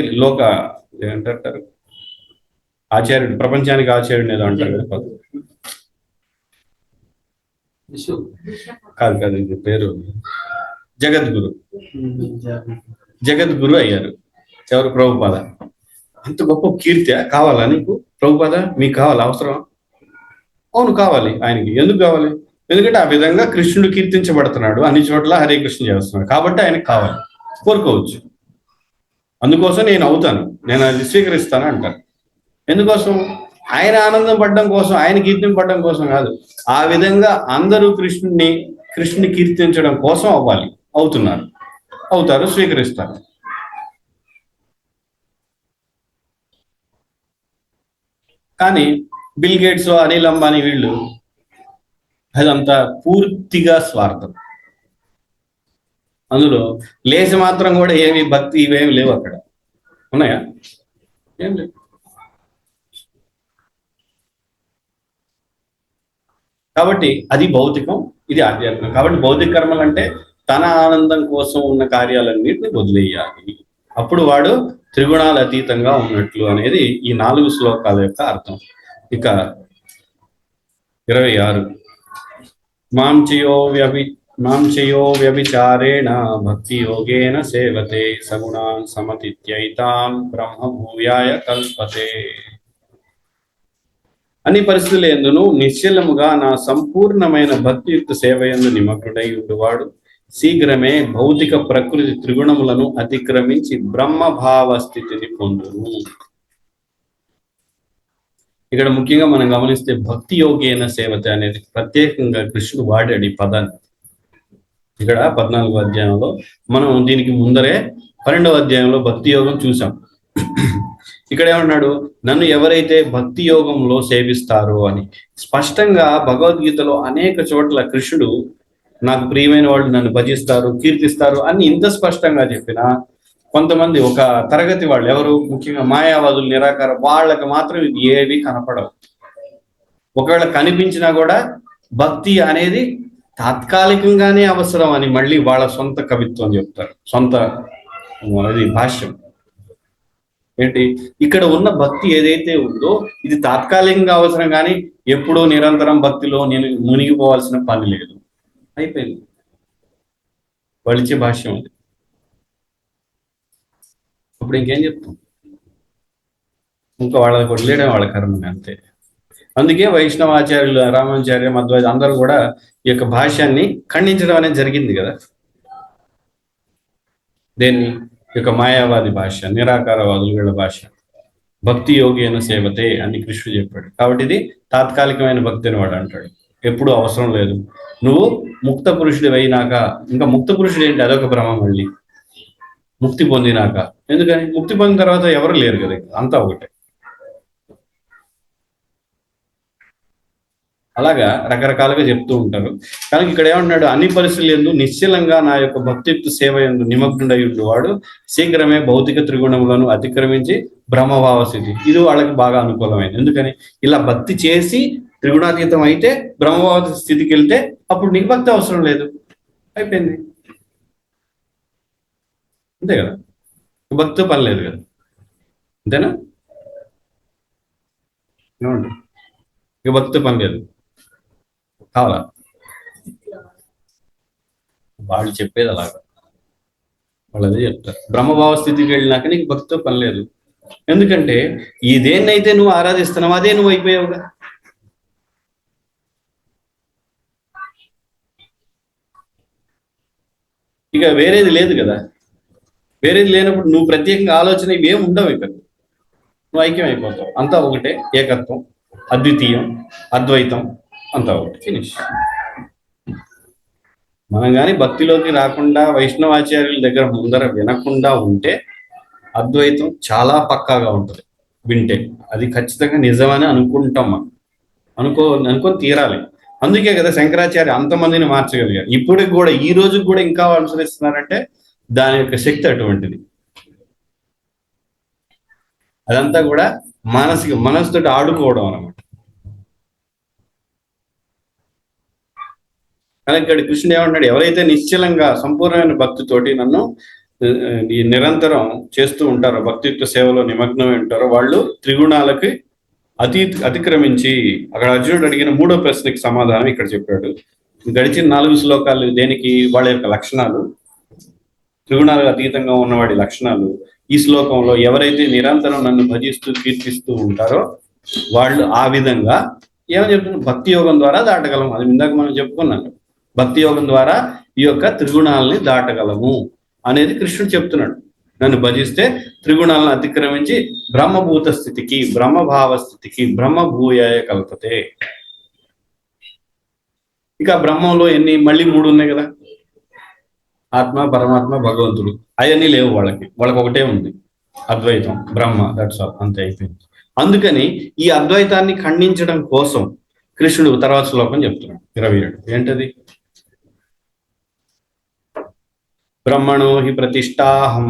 ఏంటంటారు ఆచార్యుడు, ప్రపంచానికి ఆచార్యుడు ఏదో అంటారు కదా, కాదు ఇది పేరు జగద్గురు. జగద్గురు అయ్యారు ఎవరు? ప్రభుపాద. అంత గొప్ప కీర్తి కావాలా నీకు? ప్రభుపాద మీకు కావాలి, అవసరం? అవును, కావాలి. ఆయనకి ఎందుకు కావాలి? ఎందుకంటే ఆ విధంగా కృష్ణుడు కీర్తించబడుతున్నాడు, అన్ని చోట్ల హరే కృష్ణ చేస్తున్నాడు, కాబట్టి ఆయనకు కావాలి, కోరుకోవచ్చు. అందుకోసం నేను అవుతాను, నేను అది స్వీకరిస్తాను అంటారు. ఎందుకోసం? ఆయన ఆనందం పడడం కోసం, ఆయన కీర్తింప పడడం కోసం కాదు. ఆ విధంగా అందరూ కృష్ణుని కీర్తించడం కోసం అవ్వాలి, అవుతున్నారు, అవుతారు, స్వీకరిస్తారు. కానీ బిల్ గేట్స్, అనిల్ అంబానీ వీళ్ళు అదంతా పూర్తిగా స్వార్థం. అందులో లేచి మాత్రం కూడా ఏమి భక్తి ఇవేమి లేవు. అక్కడ ఉన్నాయా? ఏం లేవు. కాబట్టి అది భౌతికం, ఇది ఆధ్యాత్మికం. కాబట్టి భౌతిక కర్మలు అంటే తన ఆనందం కోసం ఉన్న కార్యాలన్నింటినీ వదిలేయాలి. అప్పుడు వాడు త్రిగుణాల అతీతంగా ఉన్నట్లు అనేది ఈ 4 శ్లోకాల యొక్క అర్థం. ఇక 26 మాం చయో వ్యభిచారేణ భక్తి యోగేన సేవతే సగుణాన్ సమతిత్యైతాన్ బ్రహ్మ భూయాయ కల్పతే. అన్ని పరిస్థితుల యందును నిశ్చలముగా నా సంపూర్ణమైన భక్తియుక్త సేవయందు నిమగ్నుడై ఉండువాడు శీఘ్రమే భౌతిక ప్రకృతి త్రిగుణములను అతిక్రమించి బ్రహ్మభావ స్థితిని పొందును. ఇక్కడ ముఖ్యంగా మనం గమనిస్తే భక్తి యోగేన సేవతే అనేది ప్రత్యేకంగా కృష్ణుడు వాడాడు ఈ పదాన్ని. ఇక్కడ 14వ అధ్యాయంలో మనం దీనికి ముందరే 12వ అధ్యాయంలో భక్తి యోగం చూసాం. ఇక్కడ ఏమన్నాడు? నన్ను ఎవరైతే భక్తి యోగంలో సేవిస్తారో అని. స్పష్టంగా భగవద్గీతలో అనేక చోట్ల కృష్ణుడు నాకు ప్రియమైన వాళ్ళు నన్ను భజిస్తారు, కీర్తిస్తారు అని ఇంత స్పష్టంగా చెప్పినా కొంతమంది ఒక తరగతి వాళ్ళు, ఎవరు ముఖ్యంగా మాయావాదులు, నిరాకార, వాళ్ళకి మాత్రం ఇది ఏవి కనపడవు. ఒకవేళ కనిపించినా కూడా భక్తి అనేది తాత్కాలికంగానే అవసరం అని మళ్ళీ వాళ్ళ సొంత కవిత్వం చెప్తారు, సొంత అది భాష్యం. ఏంటి? ఇక్కడ ఉన్న భక్తి ఏదైతే ఉందో ఇది తాత్కాలికంగా అవసరం, కానీ ఎప్పుడూ నిరంతరం భక్తిలో నేను మునిగిపోవాల్సిన పని లేదు. అయిపోయింది వాళ్ళు ఇచ్చే భాష్యం అది. అప్పుడు ఇంకేం చెప్తాం? ఇంకా వాళ్ళకి వదిలేయడం వాళ్ళ కర్మ, అంతే. అందుకే వైష్ణవాచార్యులు, రామాచార్య, మధ్వాచార్య అందరూ కూడా ఈ యొక్క భాష్యాన్ని ఖండించడం అనేది జరిగింది కదా. దేన్ని? ఈ యొక్క మాయావాది భాష, నిరాకారవాదులు వీళ్ళ భాష. భక్తి యోగేన సేవతే అని కృష్ణుడు చెప్పాడు. కాబట్టి ఇది తాత్కాలికమైన భక్తి అని వాడు అంటాడు, ఎప్పుడూ అవసరం లేదు. నువ్వు ముక్త పురుషుడు అయినాక, ఇంకా ముక్త పురుషుడు ఏంటి? అదొక భ్రమ. మళ్ళీ ముక్తి పొందినాక, ఎందుకని? ముక్తి పొందిన తర్వాత ఎవరు లేరు కదా, అంతా ఒకటే. అలాగా రకరకాలుగా చెప్తూ ఉంటారు. కానీ ఇక్కడ ఏమన్నాడు? అన్ని పరిస్థితులు ఎందు నిశ్చలంగా నా యొక్క భక్తియుక్త సేవ ఎందు నిమగ్నుడై వాడు శీఘ్రమే భౌతిక త్రిగుణములను అతిక్రమించి బ్రహ్మభావ స్థితి. ఇది వాళ్ళకి బాగా అనుకూలమైంది. ఎందుకని? ఇలా భక్తి చేసి త్రిగుణాతీతం అయితే బ్రహ్మభావ స్థితికి వెళ్తే అప్పుడు నీకు భక్తి అవసరం లేదు, అయిపోయింది, అంతే కదా. భక్తి పని లేదు కదా, అంతేనా? ఏమండి? ఇక భక్తి పని లేదు, కావాలా? వాళ్ళు చెప్పేది అలాగా, వాళ్ళు అదే చెప్తారు. బ్రహ్మభావ స్థితికి వెళ్ళినాక నీకు భక్తితో పని లేదు. ఎందుకంటే ఈ దేన్నైతే నువ్వు ఆరాధిస్తున్నావు అదే నువ్వు అయిపోయావుగా. ఇక వేరేది లేదు కదా. వేరేది లేనప్పుడు నువ్వు ప్రత్యేకంగా ఆలోచన ఇవేం ఉండవు. ఇక నువ్వు ఐక్యం అయిపోతావు. అంతా ఒకటే, ఏకత్వం, అద్వితీయం, అద్వైతం, అంతా ఒకటి, ఫినిష్. మనం కానీ భక్తిలోకి రాకుండా వైష్ణవాచార్యుల దగ్గర ముందర వినకుండా ఉంటే అద్వైతం చాలా పక్కాగా ఉంటుంది. వింటే అది ఖచ్చితంగా నిజమని అనుకుంటాం మనం. అనుకొని తీరాలి. అందుకే కదా శంకరాచార్య అంతమందిని మార్చగలిగారు. ఇప్పటికి కూడా, ఈ రోజుకి కూడా ఇంకా అనుసరిస్తున్నారంటే దాని యొక్క శక్తి అటువంటిది. అదంతా కూడా మనసుతో ఆడుకోవడం అన్నమాట. కానీ ఇక్కడ కృష్ణుడు ఏమంటాడు, ఎవరైతే నిశ్చలంగా సంపూర్ణమైన భక్తితోటి నన్ను ఈ నిరంతరం చేస్తూ ఉంటారో, భక్తియుక్త సేవలో నిమగ్నమై ఉంటారో, వాళ్ళు త్రిగుణాలకి అతిక్రమించి, అక్కడ అర్జునుడు అడిగిన 3వ ప్రశ్నకి సమాధానం ఇక్కడ చెప్పాడు. గడిచిన 4 శ్లోకాలు దేనికి? వాళ్ళ యొక్క లక్షణాలు, త్రిగుణాలకు అతీతంగా ఉన్నవాడి లక్షణాలు. ఈ శ్లోకంలో ఎవరైతే నిరంతరం నన్ను భజిస్తూ కీర్తిస్తూ ఉంటారో వాళ్ళు ఆ విధంగా ఏమని చెప్తున్నారు? భక్తి యోగం ద్వారా దాటగలం. అది ఇందాక మనం చెప్పుకున్నాం. భక్తి యోగం ద్వారా ఈ యొక్క త్రిగుణాలని దాటగలము అనేది కృష్ణుడు చెప్తున్నాడు. నన్ను భజిస్తే త్రిగుణాలను అతిక్రమించి బ్రహ్మభూత స్థితికి, బ్రహ్మభావ స్థితికి, బ్రహ్మభూయాయ కల్పతే. ఇక బ్రహ్మంలో మళ్ళీ 3 ఉన్నాయి కదా, ఆత్మ, పరమాత్మ, భగవంతుడు. అవన్నీ లేవు వాళ్ళకి ఒకటే ఉంది, అద్వైతం, బ్రహ్మ, దట్స్ ఆల్, అంతే అయిపోయింది. అందుకని ఈ అద్వైతాన్ని ఖండించడం కోసం కృష్ణుడు తర్వాత శ్లోకం చెప్తున్నాడు 27. ఏంటది? బ్రహ్మణో హి ప్రతిష్టాహం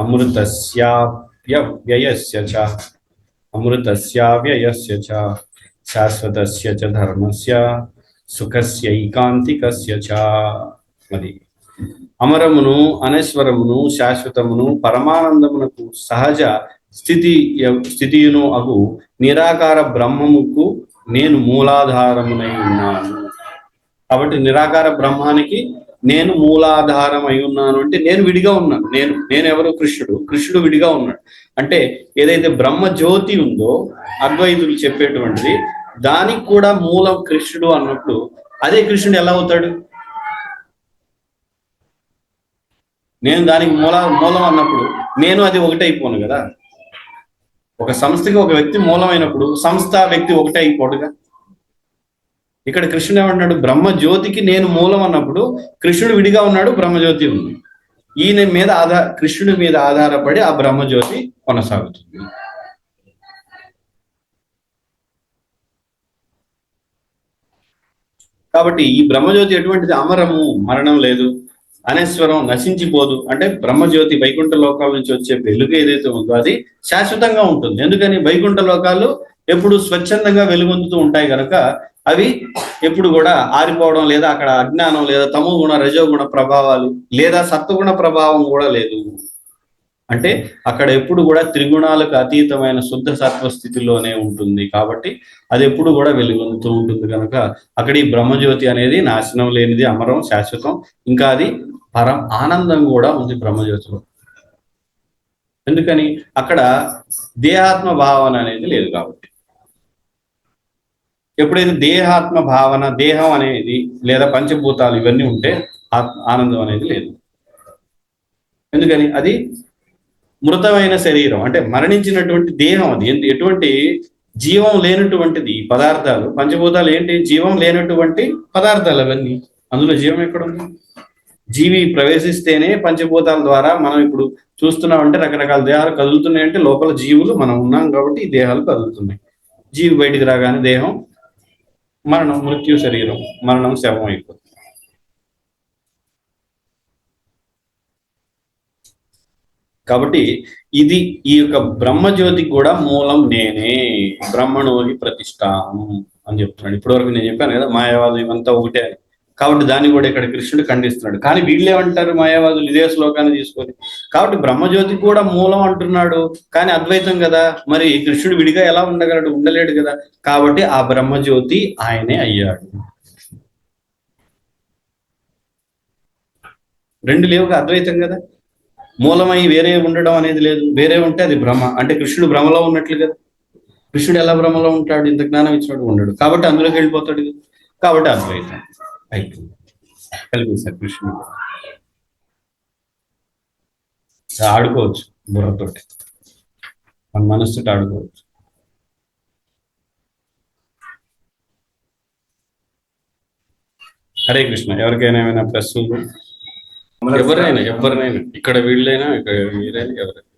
అమృతస్యావ్యయస్య చ శాశ్వతస్య చ ధర్మస్య సుఖస్యైకాంతికస్య చ. మరి అమరమును, అనశ్వరమును, శాశ్వతమును, పరమానందమునకు సహజ స్థితియును అగు నిరాకార బ్రహ్మముకు నేను మూలాధారమునై ఉన్నాను. కాబట్టి నిరాకార బ్రహ్మానికి నేను మూలాధారం అయి ఉన్నాను అంటే నేను విడిగా ఉన్నాను. నేను ఎవరు? కృష్ణుడు విడిగా ఉన్నాడు. అంటే ఏదైతే బ్రహ్మ జ్యోతి ఉందో అద్వైతులు చెప్పేటువంటిది, దానికి కూడా మూలం కృష్ణుడు అన్నప్పుడు అదే కృష్ణుడు ఎలా అవుతాడు? నేను దానికి మూలం అన్నప్పుడు నేను అది ఒకటే అయిపోను కదా. ఒక సంస్థకి ఒక వ్యక్తి మూలమైనప్పుడు సంస్థ, వ్యక్తి ఒకటే అయిపోడుగా. ఇక్కడ కృష్ణుడు ఏమంటున్నాడు? బ్రహ్మజ్యోతికి నేను మూలం అన్నప్పుడు కృష్ణుడు విడిగా ఉన్నాడు, బ్రహ్మజ్యోతి ఉంది. కృష్ణుడి మీద ఆధారపడి ఆ బ్రహ్మజ్యోతి కొనసాగుతుంది. కాబట్టి ఈ బ్రహ్మజ్యోతి ఎటువంటిది? అమరము, మరణం లేదు, అనేశ్వరం, నశించిపోదు. అంటే బ్రహ్మజ్యోతి వైకుంఠ లోకాల నుంచి వచ్చే వెలుగు ఏదైతే ఉందో అది శాశ్వతంగా ఉంటుంది. ఎందుకని? వైకుంఠ లోకాలు ఎప్పుడు స్వచ్ఛందంగా వెలుగొందుతూ ఉంటాయి కనుక అవి ఎప్పుడు కూడా ఆరిపోవడం, లేదా అక్కడ అజ్ఞానం, లేదా తమో గుణ, రజోగుణ ప్రభావాలు, లేదా సత్వగుణ ప్రభావం కూడా లేదు. అంటే అక్కడ ఎప్పుడు కూడా త్రిగుణాలకు అతీతమైన శుద్ధ సత్వ స్థితిలోనే ఉంటుంది. కాబట్టి అది ఎప్పుడు కూడా వెలుగొందుతూ ఉంటుంది కనుక అక్కడ ఈ బ్రహ్మజ్యోతి అనేది నాశనం లేనిది, అమరం, శాశ్వతం. ఇంకా అది ఆనందం కూడా ఉంది బ్రహ్మజ్యోతిలో. ఎందుకని? అక్కడ దేహాత్మ భావన అనేది లేదు కాబట్టి. ఎప్పుడైతే దేహాత్మ భావన, దేహం అనేది లేదా పంచభూతాలు ఇవన్నీ ఉంటే ఆనందం అనేది లేదు. ఎందుకని? అది మృతమైన శరీరం, అంటే మరణించినటువంటి దేహం. అది ఎటువంటి జీవం లేనటువంటిది పదార్థాలు. పంచభూతాలు ఏంటి? జీవం లేనటువంటి పదార్థాలు అవన్నీ. అందులో జీవం ఎక్కడుంది? జీవి ప్రవేశిస్తేనే పంచభూతాల ద్వారా మనం ఇప్పుడు చూస్తున్నామంటే రకరకాల దేహాలు కదులుతున్నాయంటే లోపల జీవులు మనం ఉన్నాం కాబట్టి ఈ దేహాలు కదులుతున్నాయి. జీవి బయటికి రాగానే దేహం మరణం, మృత్యు, శరీరం, మరణం, శవం అయిపోతుంది. కాబట్టి ఇది ఈ యొక్క బ్రహ్మజ్యోతికి కూడా మూలం నేనే, బ్రహ్మణోహి ప్రతిష్టాం అని చెప్తున్నాడు. ఇప్పటివరకు నేను చెప్పాను కదా మాయావాదం ఇవంతా ఒకటే అని. కాబట్టి దాన్ని కూడా ఇక్కడ కృష్ణుడు ఖండిస్తున్నాడు. కానీ వీళ్ళేమంటారు మాయావాదులు ఇదే శ్లోకాన్ని తీసుకొని? కాబట్టి బ్రహ్మజ్యోతి కూడా మూలం అంటున్నాడు, కానీ అద్వైతం కదా. మరి కృష్ణుడు విడిగా ఎలా ఉండగలడు? ఉండలేడు కదా. కాబట్టి ఆ బ్రహ్మజ్యోతి ఆయనే అయ్యాడు. రెండు లేవుగా, అద్వైతం కదా. మూలమై వేరే ఉండడం అనేది లేదు. వేరే ఉంటే అది భ్రమ. అంటే కృష్ణుడు భ్రమలో ఉన్నట్లు కదా. కృష్ణుడు ఎలా భ్రమలో ఉంటాడు? ఇంత జ్ఞానం ఇచ్చినట్టు ఉండడు కాబట్టి అందులోకి వెళ్ళిపోతాడు. కాబట్టి అద్వైతం అయిపోయింది, కలిపేశారు కృష్ణుడు. ఆడుకోవచ్చు బుర్రతోటి, మన మనస్సుతో ఆడుకోవచ్చు. హరే కృష్ణ. ఎవరికైనా ఏమైనా ప్రశ్నలు? ఎవరైనా ఇక్కడ వీళ్ళైనా, ఇక్కడ మీరైనా, ఎవరైనా.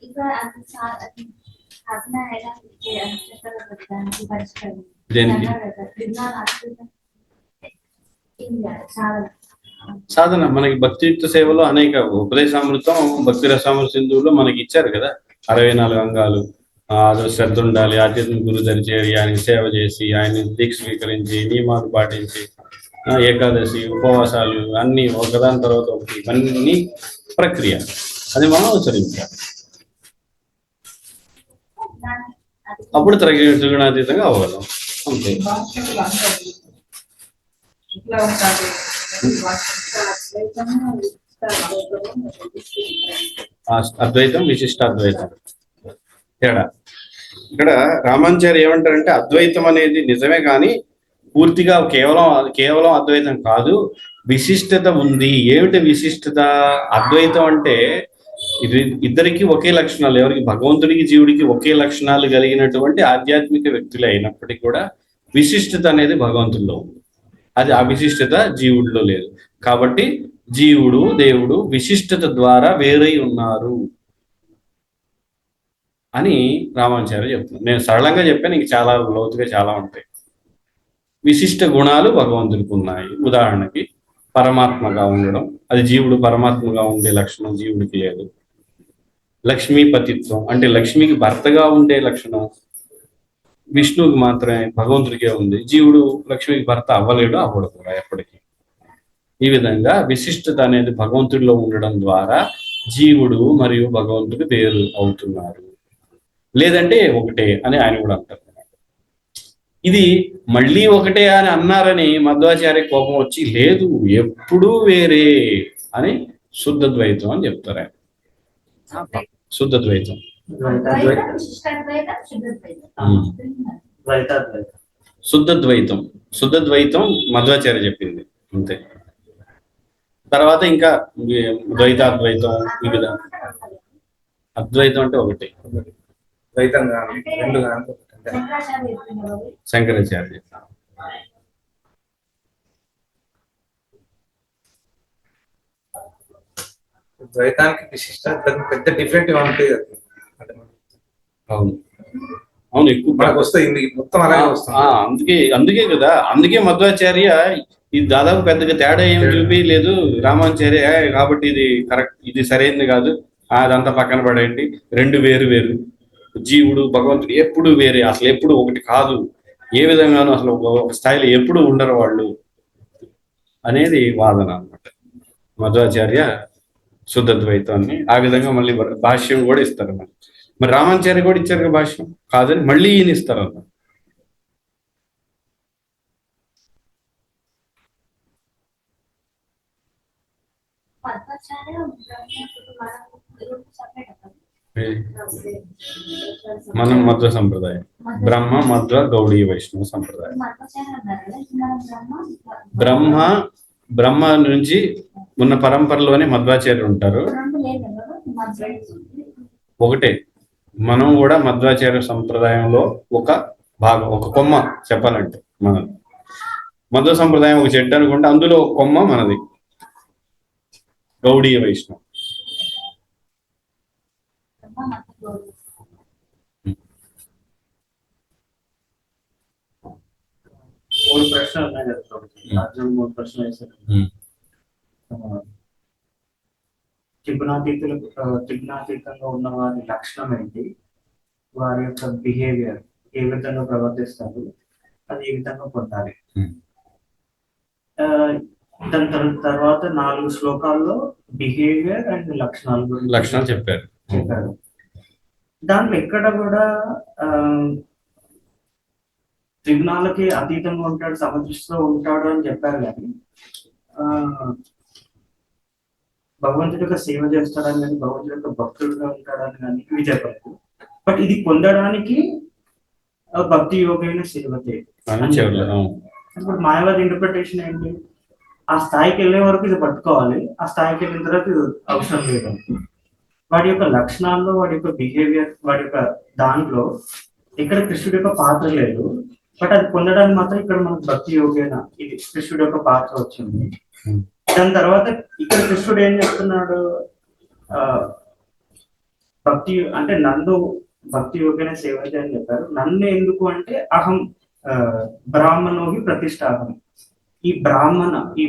దేనికి సాధన? మనకి భక్తియుక్త సేవలో అనేక ఉపదేశామృతం, భక్తి రసామృత సింధువులో మనకి ఇచ్చారు కదా 64 అంగాలు. అది శ్రద్ధ ఉండాలి, ఆధ్యాత్మిక గురు దరిచేరి ఆయన సేవ చేసి, ఆయన దీక్ష స్వీకరించి, నియమాలు పాటించి, ఏకాదశి, ఉపవాసాలు అన్ని ఒకదాని తర్వాత ఒకటి, ఇవన్నీ ప్రక్రియ. అది మనం అనుసరించాలి. అప్పుడు త్రిగుణాతీతంగా అవ్వగలం. అంతే. అద్వైతం, విశిష్టాద్వైతం తేడా. ఇక్కడ రామాచార్య ఏమంటారంటే అద్వైతం అనేది నిజమే కానీ పూర్తిగా కేవలం అద్వైతం కాదు, విశిష్టత ఉంది. ఏమిటి విశిష్టత? అద్వైతం అంటే ఇద్దరికి ఒకే లక్షణాలు, ఎవరికి? భగవంతుడికి జీవుడికి ఒకే లక్షణాలు కలిగినటువంటి ఆధ్యాత్మిక వ్యక్తులే అయినప్పటికీ కూడా విశిష్టత అనేది భగవంతుడిలో ఉంది. అది ఆ విశిష్టత జీవుడిలో లేదు. కాబట్టి జీవుడు దేవుడు విశిష్టత ద్వారా వేరై ఉన్నారు అని రామాచార్య చెప్తున్నారు. నేను సరళంగా చెప్పాను, ఇంక చాలా లోతుగా చాలా ఉంటాయి. విశిష్ట గుణాలు భగవంతుడికి ఉన్నాయి. ఉదాహరణకి పరమాత్మగా ఉండడం, అది జీవుడు పరమాత్మగా ఉండే లక్షణం జీవుడికి లేదు. లక్ష్మీపతిత్వం అంటే లక్ష్మికి భర్తగా ఉండే లక్షణం విష్ణువుకి మాత్రమే, భగవంతుడికే ఉంది. జీవుడు లక్ష్మికి భర్త అవ్వలేడు, అవ్వడు కూడా ఎప్పటికీ. ఈ విధంగా విశిష్టత అనేది భగవంతుడిలో ఉండడం ద్వారా జీవుడు మరియు భగవంతుడు వేరు అవుతున్నారు, లేదంటే ఒకటే అని ఆయన కూడా అంటారు. ఇది మళ్ళీ ఒకటే అని అన్నారని మధ్వాచార్య కోపం వచ్చి, లేదు ఎప్పుడూ వేరే అని శుద్ధద్వైతం అని చెప్తారు ఆయన. శుద్ధద్వైతం, శుద్ధద్వైతం, శుద్ధద్వైతం మధ్వాచార్య చెప్పింది అంతే. తర్వాత ఇంకా ద్వైతాద్వైతం, ఈ విధంగా. అద్వైతం అంటే ఒకటి, శంకరాచార్య. ద్వైతానికి విశిష్ట పెద్ద డిఫరెంట్ గా ఉంటాయి. అవును అవును, ఎక్కువ వస్తాయి మొత్తం అలాగే వస్తుంది. అందుకే కదా, అందుకే మధ్వాచార్య ఇది దాదాపు పెద్దగా తేడా ఏమి చూపి లేదు రామాచార్య. కాబట్టి ఇది కరెక్ట్, ఇది సరైనది కాదు, అదంతా పక్కన పడేయండి, రెండు వేరు వేరు. జీవుడు భగవంతుడు ఎప్పుడు వేరే, అసలు ఎప్పుడు ఒకటి కాదు, ఏ విధంగానూ అసలు ఒక స్థాయిలో ఎప్పుడు ఉండరు వాళ్ళు అనేది వాదన అన్నమాట. మధ్వాచార్య శుద్ధద్వైతాన్ని ఆ విధంగా మళ్ళీ భాష్యం కూడా ఇస్తారు. మరి రామాచార్య కూడా ఇచ్చారు భాష్యం కాదని మళ్ళీ ఈయన ఇస్తారు అన్నమాట. మనం మధ్వ సంప్రదాయం, బ్రహ్మ మధ్వ గౌడీ వైష్ణవ సంప్రదాయం. బ్రహ్మ నుంచి ఉన్న పరంపరలోనే మధ్వాచార్యులు ఉంటారు. ఒకటే, మనం కూడా మధ్వాచార్య సంప్రదాయంలో ఒక భాగం, ఒక కొమ్మ చెప్పాలంటే. మన మధ్వ సంప్రదాయం ఒక చెట్టు అనుకుంటే అందులో ఒక కొమ్మ మనది గౌడీయ వైష్ణవం. మూడు ప్రశ్నలు ఉన్నాయి కదా, మూడు ప్రశ్నలు వేసారు. త్రిగుణాతీతంగా ఉన్న వారి లక్షణం ఏంటి, వారి యొక్క బిహేవియర్ ఏ విధంగా ప్రవర్తిస్తారు, అది ఏ విధంగా పొందాలి. దాని తర్వాత 4 శ్లోకాల్లో బిహేవియర్ అండ్ లక్షణాలు చెప్పారు. దాంట్లో ఎక్కడ కూడా త్రిగుణాలకి అతీతంగా ఉంటాడు, సమదృష్టిలో ఉంటాడు అని చెప్పారు. కానీ భగవంతుడి యొక్క సేవ చేస్తాడని కానీ భగవంతుడి యొక్క భక్తుడుగా ఉంటాడని కానీ ఇవి చెప్పలేదు. బట్ ఇది పొందడానికి భక్తి యోగైన సేవతే. ఇప్పుడు మాయావాది ఇంటర్ప్రిటేషన్ ఏంటి? ఆ స్థాయికి వెళ్ళే వరకు ఇది పట్టుకోవాలి, ఆ స్థాయికి వెళ్ళిన తర్వాత ఇది అవసరం లేదు. వాడి యొక్క లక్షణాల్లో, వాడి యొక్క బిహేవియర్, వాడి యొక్క దాంట్లో ఇక్కడ కృష్ణుడి యొక్క పాత్ర లేదు. బట్ అది పొందడానికి మాత్రం ఇక్కడ మనకు భక్తి యోగేన ఇది కృష్ణుడి యొక్క పాత్ర వచ్చింది. దాని తర్వాత ఇక్కడ కృష్ణుడు ఏం చెప్తున్నాడు? భక్తి అంటే నన్ను భక్తి యోగైన సేవతే అని చెప్పారు. నన్ను ఎందుకు అంటే అహం బ్రాహ్మణోహి ప్రతిష్టాపన. ఈ బ్రహ్మణోహి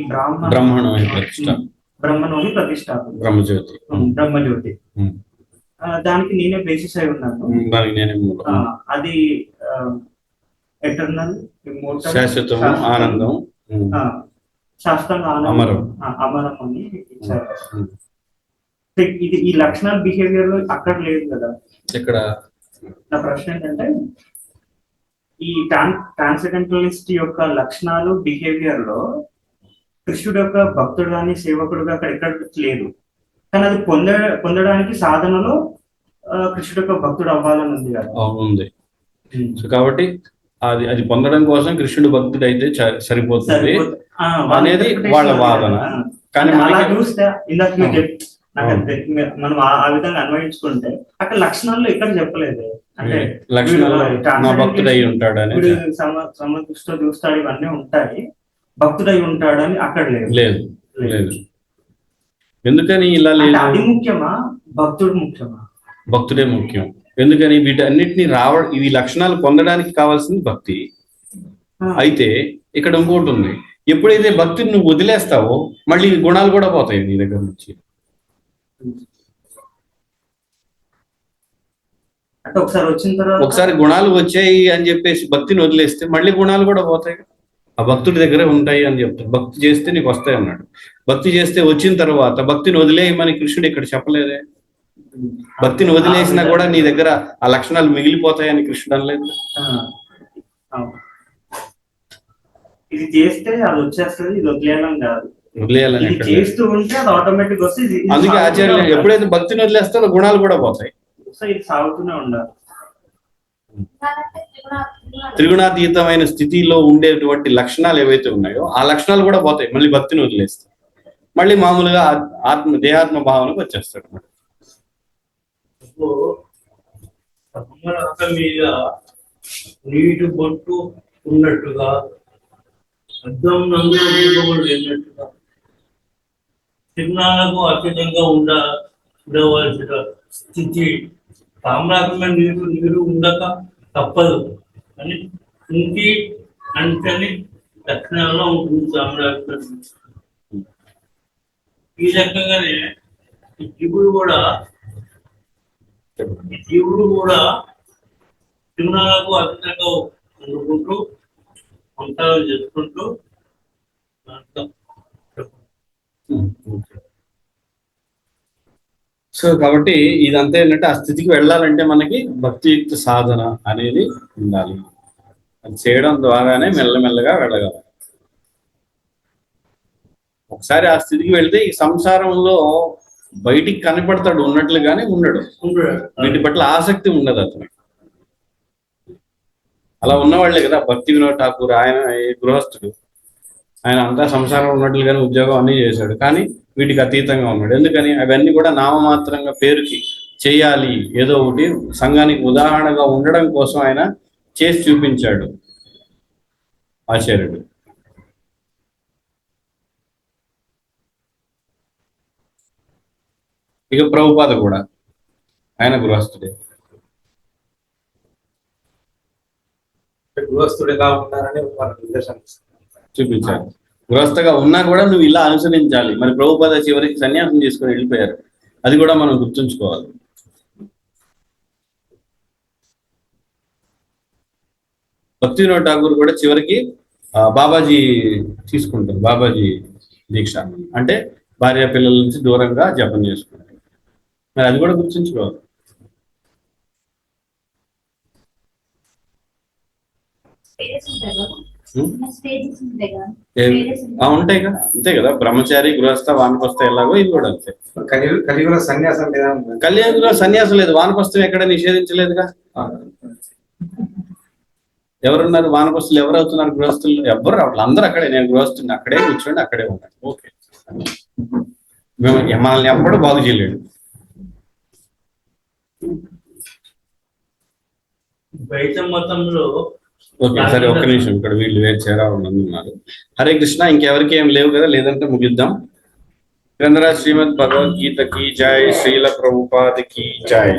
ప్రతిష్టాపన, బ్రహ్మజ్యోతి. దానికి నేనే బేసిస్ అయి ఉన్నాను. అది ఎటర్నల్, శాశ్వతం, ఆనందం, శాస్త్రంగా అమరం అని ఇచ్చారు. ఇది ఈ లక్షణాలు బిహేవియర్ అక్కడ లేదు కదా. ఇక్కడ నా ప్రశ్న ఏంటంటే ఈ ట్రాన్సెండెంటలిస్ట్ యొక్క లక్షణాలు బిహేవియర్ లో కృష్ణుడు యొక్క భక్తుడు కానీ సేవకుడుగా అక్కడ ఎక్కడ లేదు. కానీ అది పొందడానికి సాధనలో కృష్ణుడు యొక్క భక్తుడు అవ్వాలని ఉంది కదా. ఉంది. కాబట్టి అది పొందడం కోసం కృష్ణుడు భక్తుడు అయితే సరిపోతుంది అనేది వాళ్ళ వాదన. కానీ అలా చూస్తే ఇందాక మనం ఆ విధంగా అన్వయించుకుంటే అక్కడ లక్షణాల్లో ఎక్కడ చెప్పలేదు. అంటే భక్తుడై ఉంటాడని, సమదృష్టితో చూస్తాడు, ఇవన్నీ ఉంటాయి, భక్తుడై ఉంటాడని అక్కడ లేదు. ఎందుకని ఇలా లేదు? అది ముఖ్యమా, భక్తుడు ముఖ్యమా? భక్తుడే ముఖ్యం. ఎందుకని వీటన్నిటిని ఇవి లక్షణాలు పొందడానికి కావాల్సింది భక్తి. అయితే ఇక్కడ ఇంకోటి ఉంది, ఎప్పుడైతే భక్తిని నువ్వు వదిలేస్తావో మళ్ళీ గుణాలు కూడా పోతాయి నీ దగ్గర నుంచి. అంటే ఒకసారి గుణాలు వచ్చాయి అని చెప్పేసి భక్తిని వదిలేస్తే మళ్ళీ గుణాలు కూడా పోతాయి. ఆ భక్తుడి దగ్గరే ఉంటాయి అని చెప్తాడు. భక్తి చేస్తే నీకు వస్తాయి అన్నాడు. భక్తి చేస్తే వచ్చిన తర్వాత భక్తిని వదిలేయమని కృష్ణుడు ఇక్కడ చెప్పలేదే. భక్తిని వదిలేసినా కూడా నీ దగ్గర ఆ లక్షణాలు మిగిలిపోతాయని కృష్ణుడు అనలేదు. ఇది చేస్తే అది వచ్చేస్తుంది, ఇది వదిలేయడం కాదు, వదిలేయాలని చేస్తూ ఉంటే అది ఆటోమేటిక్ వస్తుంది. అందుకే ఆచార్యులు ఎప్పుడైతే భక్తిని వదిలేస్తారో గుణాలు కూడా పోతాయి. ఇది సాగుతూనే ఉండాలి. త్రిగుణాతీతమైన స్థితిలో ఉండేటువంటి లక్షణాలు ఏవైతే ఉన్నాయో ఆ లక్షణాలు కూడా పోతాయి. మళ్ళీ భక్తిని వదిలేస్తాయి, మళ్ళీ మామూలుగా దేహాత్మ భావనకు వచ్చేస్తాడు. మీద నీటి బొట్టు ఉన్నట్టుగా, అర్థం నందున్నట్టుగా చిహ్నాలకు అతీతంగా ఉండవలసిన స్థితి. తామ్రాత్మ నీరు ఉండక తప్పదు అని ఇంటి అంటని లక్షణాల్లో ఉంటుంది తామ్రాత్మ. ఈ రకంగానే జీవుడు కూడా చిహ్నాలకు అతీతంగా ఉండుకుంటూ అంతరం చేసుకుంటూ సో కాబట్టి ఇదంతా ఏంటంటే ఆ స్థితికి వెళ్ళాలంటే మనకి భక్తియుక్త సాధన అనేది ఉండాలి. అది చేయడం ద్వారానే మెల్లమెల్లగా వెళ్ళగలం. ఒకసారి ఆ స్థితికి వెళ్తే ఈ సంసారంలో బయటికి కనపడతాడు ఉన్నట్లుగానే ఉండడు. వీటి పట్ల ఆసక్తి ఉండదు అతనికి. అలా ఉన్నవాళ్లే కదా భక్తి వినోద్ ఠాకూర్. ఆయన గృహస్థుడు, ఆయన అంతా సంసారం ఉన్నట్లుగానే ఉద్యోగం అన్నీ చేశాడు, కానీ వీటికి అతీతంగా ఉన్నాడు. ఎందుకని? అవన్నీ కూడా నామమాత్రంగా పేరుకి చేయాలి, ఏదో ఒకటి సంఘానికి ఉదాహరణగా ఉండడం కోసం ఆయన చేసి చూపించాడు ఆచార్యుడు. ఇక ప్రభుపాద కూడా ఆయన గృహస్థుడే. గృహస్థుడిగా ఉన్నారని చూపించారు. గృహస్థగా ఉన్నా కూడా నువ్వు ఇలా అనుసరించాలి. మరి ప్రభుపాద చివరికి సన్యాసం తీసుకొని వెళ్ళిపోయారు, అది కూడా మనం గుర్తుంచుకోవాలి. భక్తి వినోద్ ఠాకూర్ కూడా చివరికి బాబాజీ తీసుకుంటారు. బాబాజీ దీక్ష అంటే భార్య పిల్లల నుంచి దూరంగా జపం చేసుకుంటారు. మరి అది కూడా గుర్తుంచుకోవాలి. ఉంటాయి కదా, అంతే కదా. బ్రహ్మచారి, గృహస్థ, వానప్రస్థ ఎలాగో ఇది కూడా అంతే. కలియుగంలో సన్యాసం లేదా? కలియుగంలో సన్యాసం లేదు, వానప్రస్థం ఎక్కడ నిషేధించలేదుగా. ఎవరున్నారు వానప్రస్థులు? ఎవరు అవుతున్నారు గృహస్థులు? ఎవరు రావట్లేదు, అందరూ అక్కడే. నేను గృహస్థుని, అక్కడే కూర్చోండి, అక్కడే ఉన్నాను. ఓకే, మనల్ని ఎప్పుడు బాగు చేయలేడు. బయట మతంలో ఓకే, సరే, ఒక్క నిమిషం. ఇక్కడ వీళ్ళు వేరు చేరాలని ఉన్నారు. హరే కృష్ణ. ఇంకెవరికి ఏం లేవు కదా? లేదంటే ముగిద్దాం. గ్రంథరాజ్ శ్రీమద్ భగవద్గీత కీ జై, శ్రీల ప్రభుపాద కీ జై.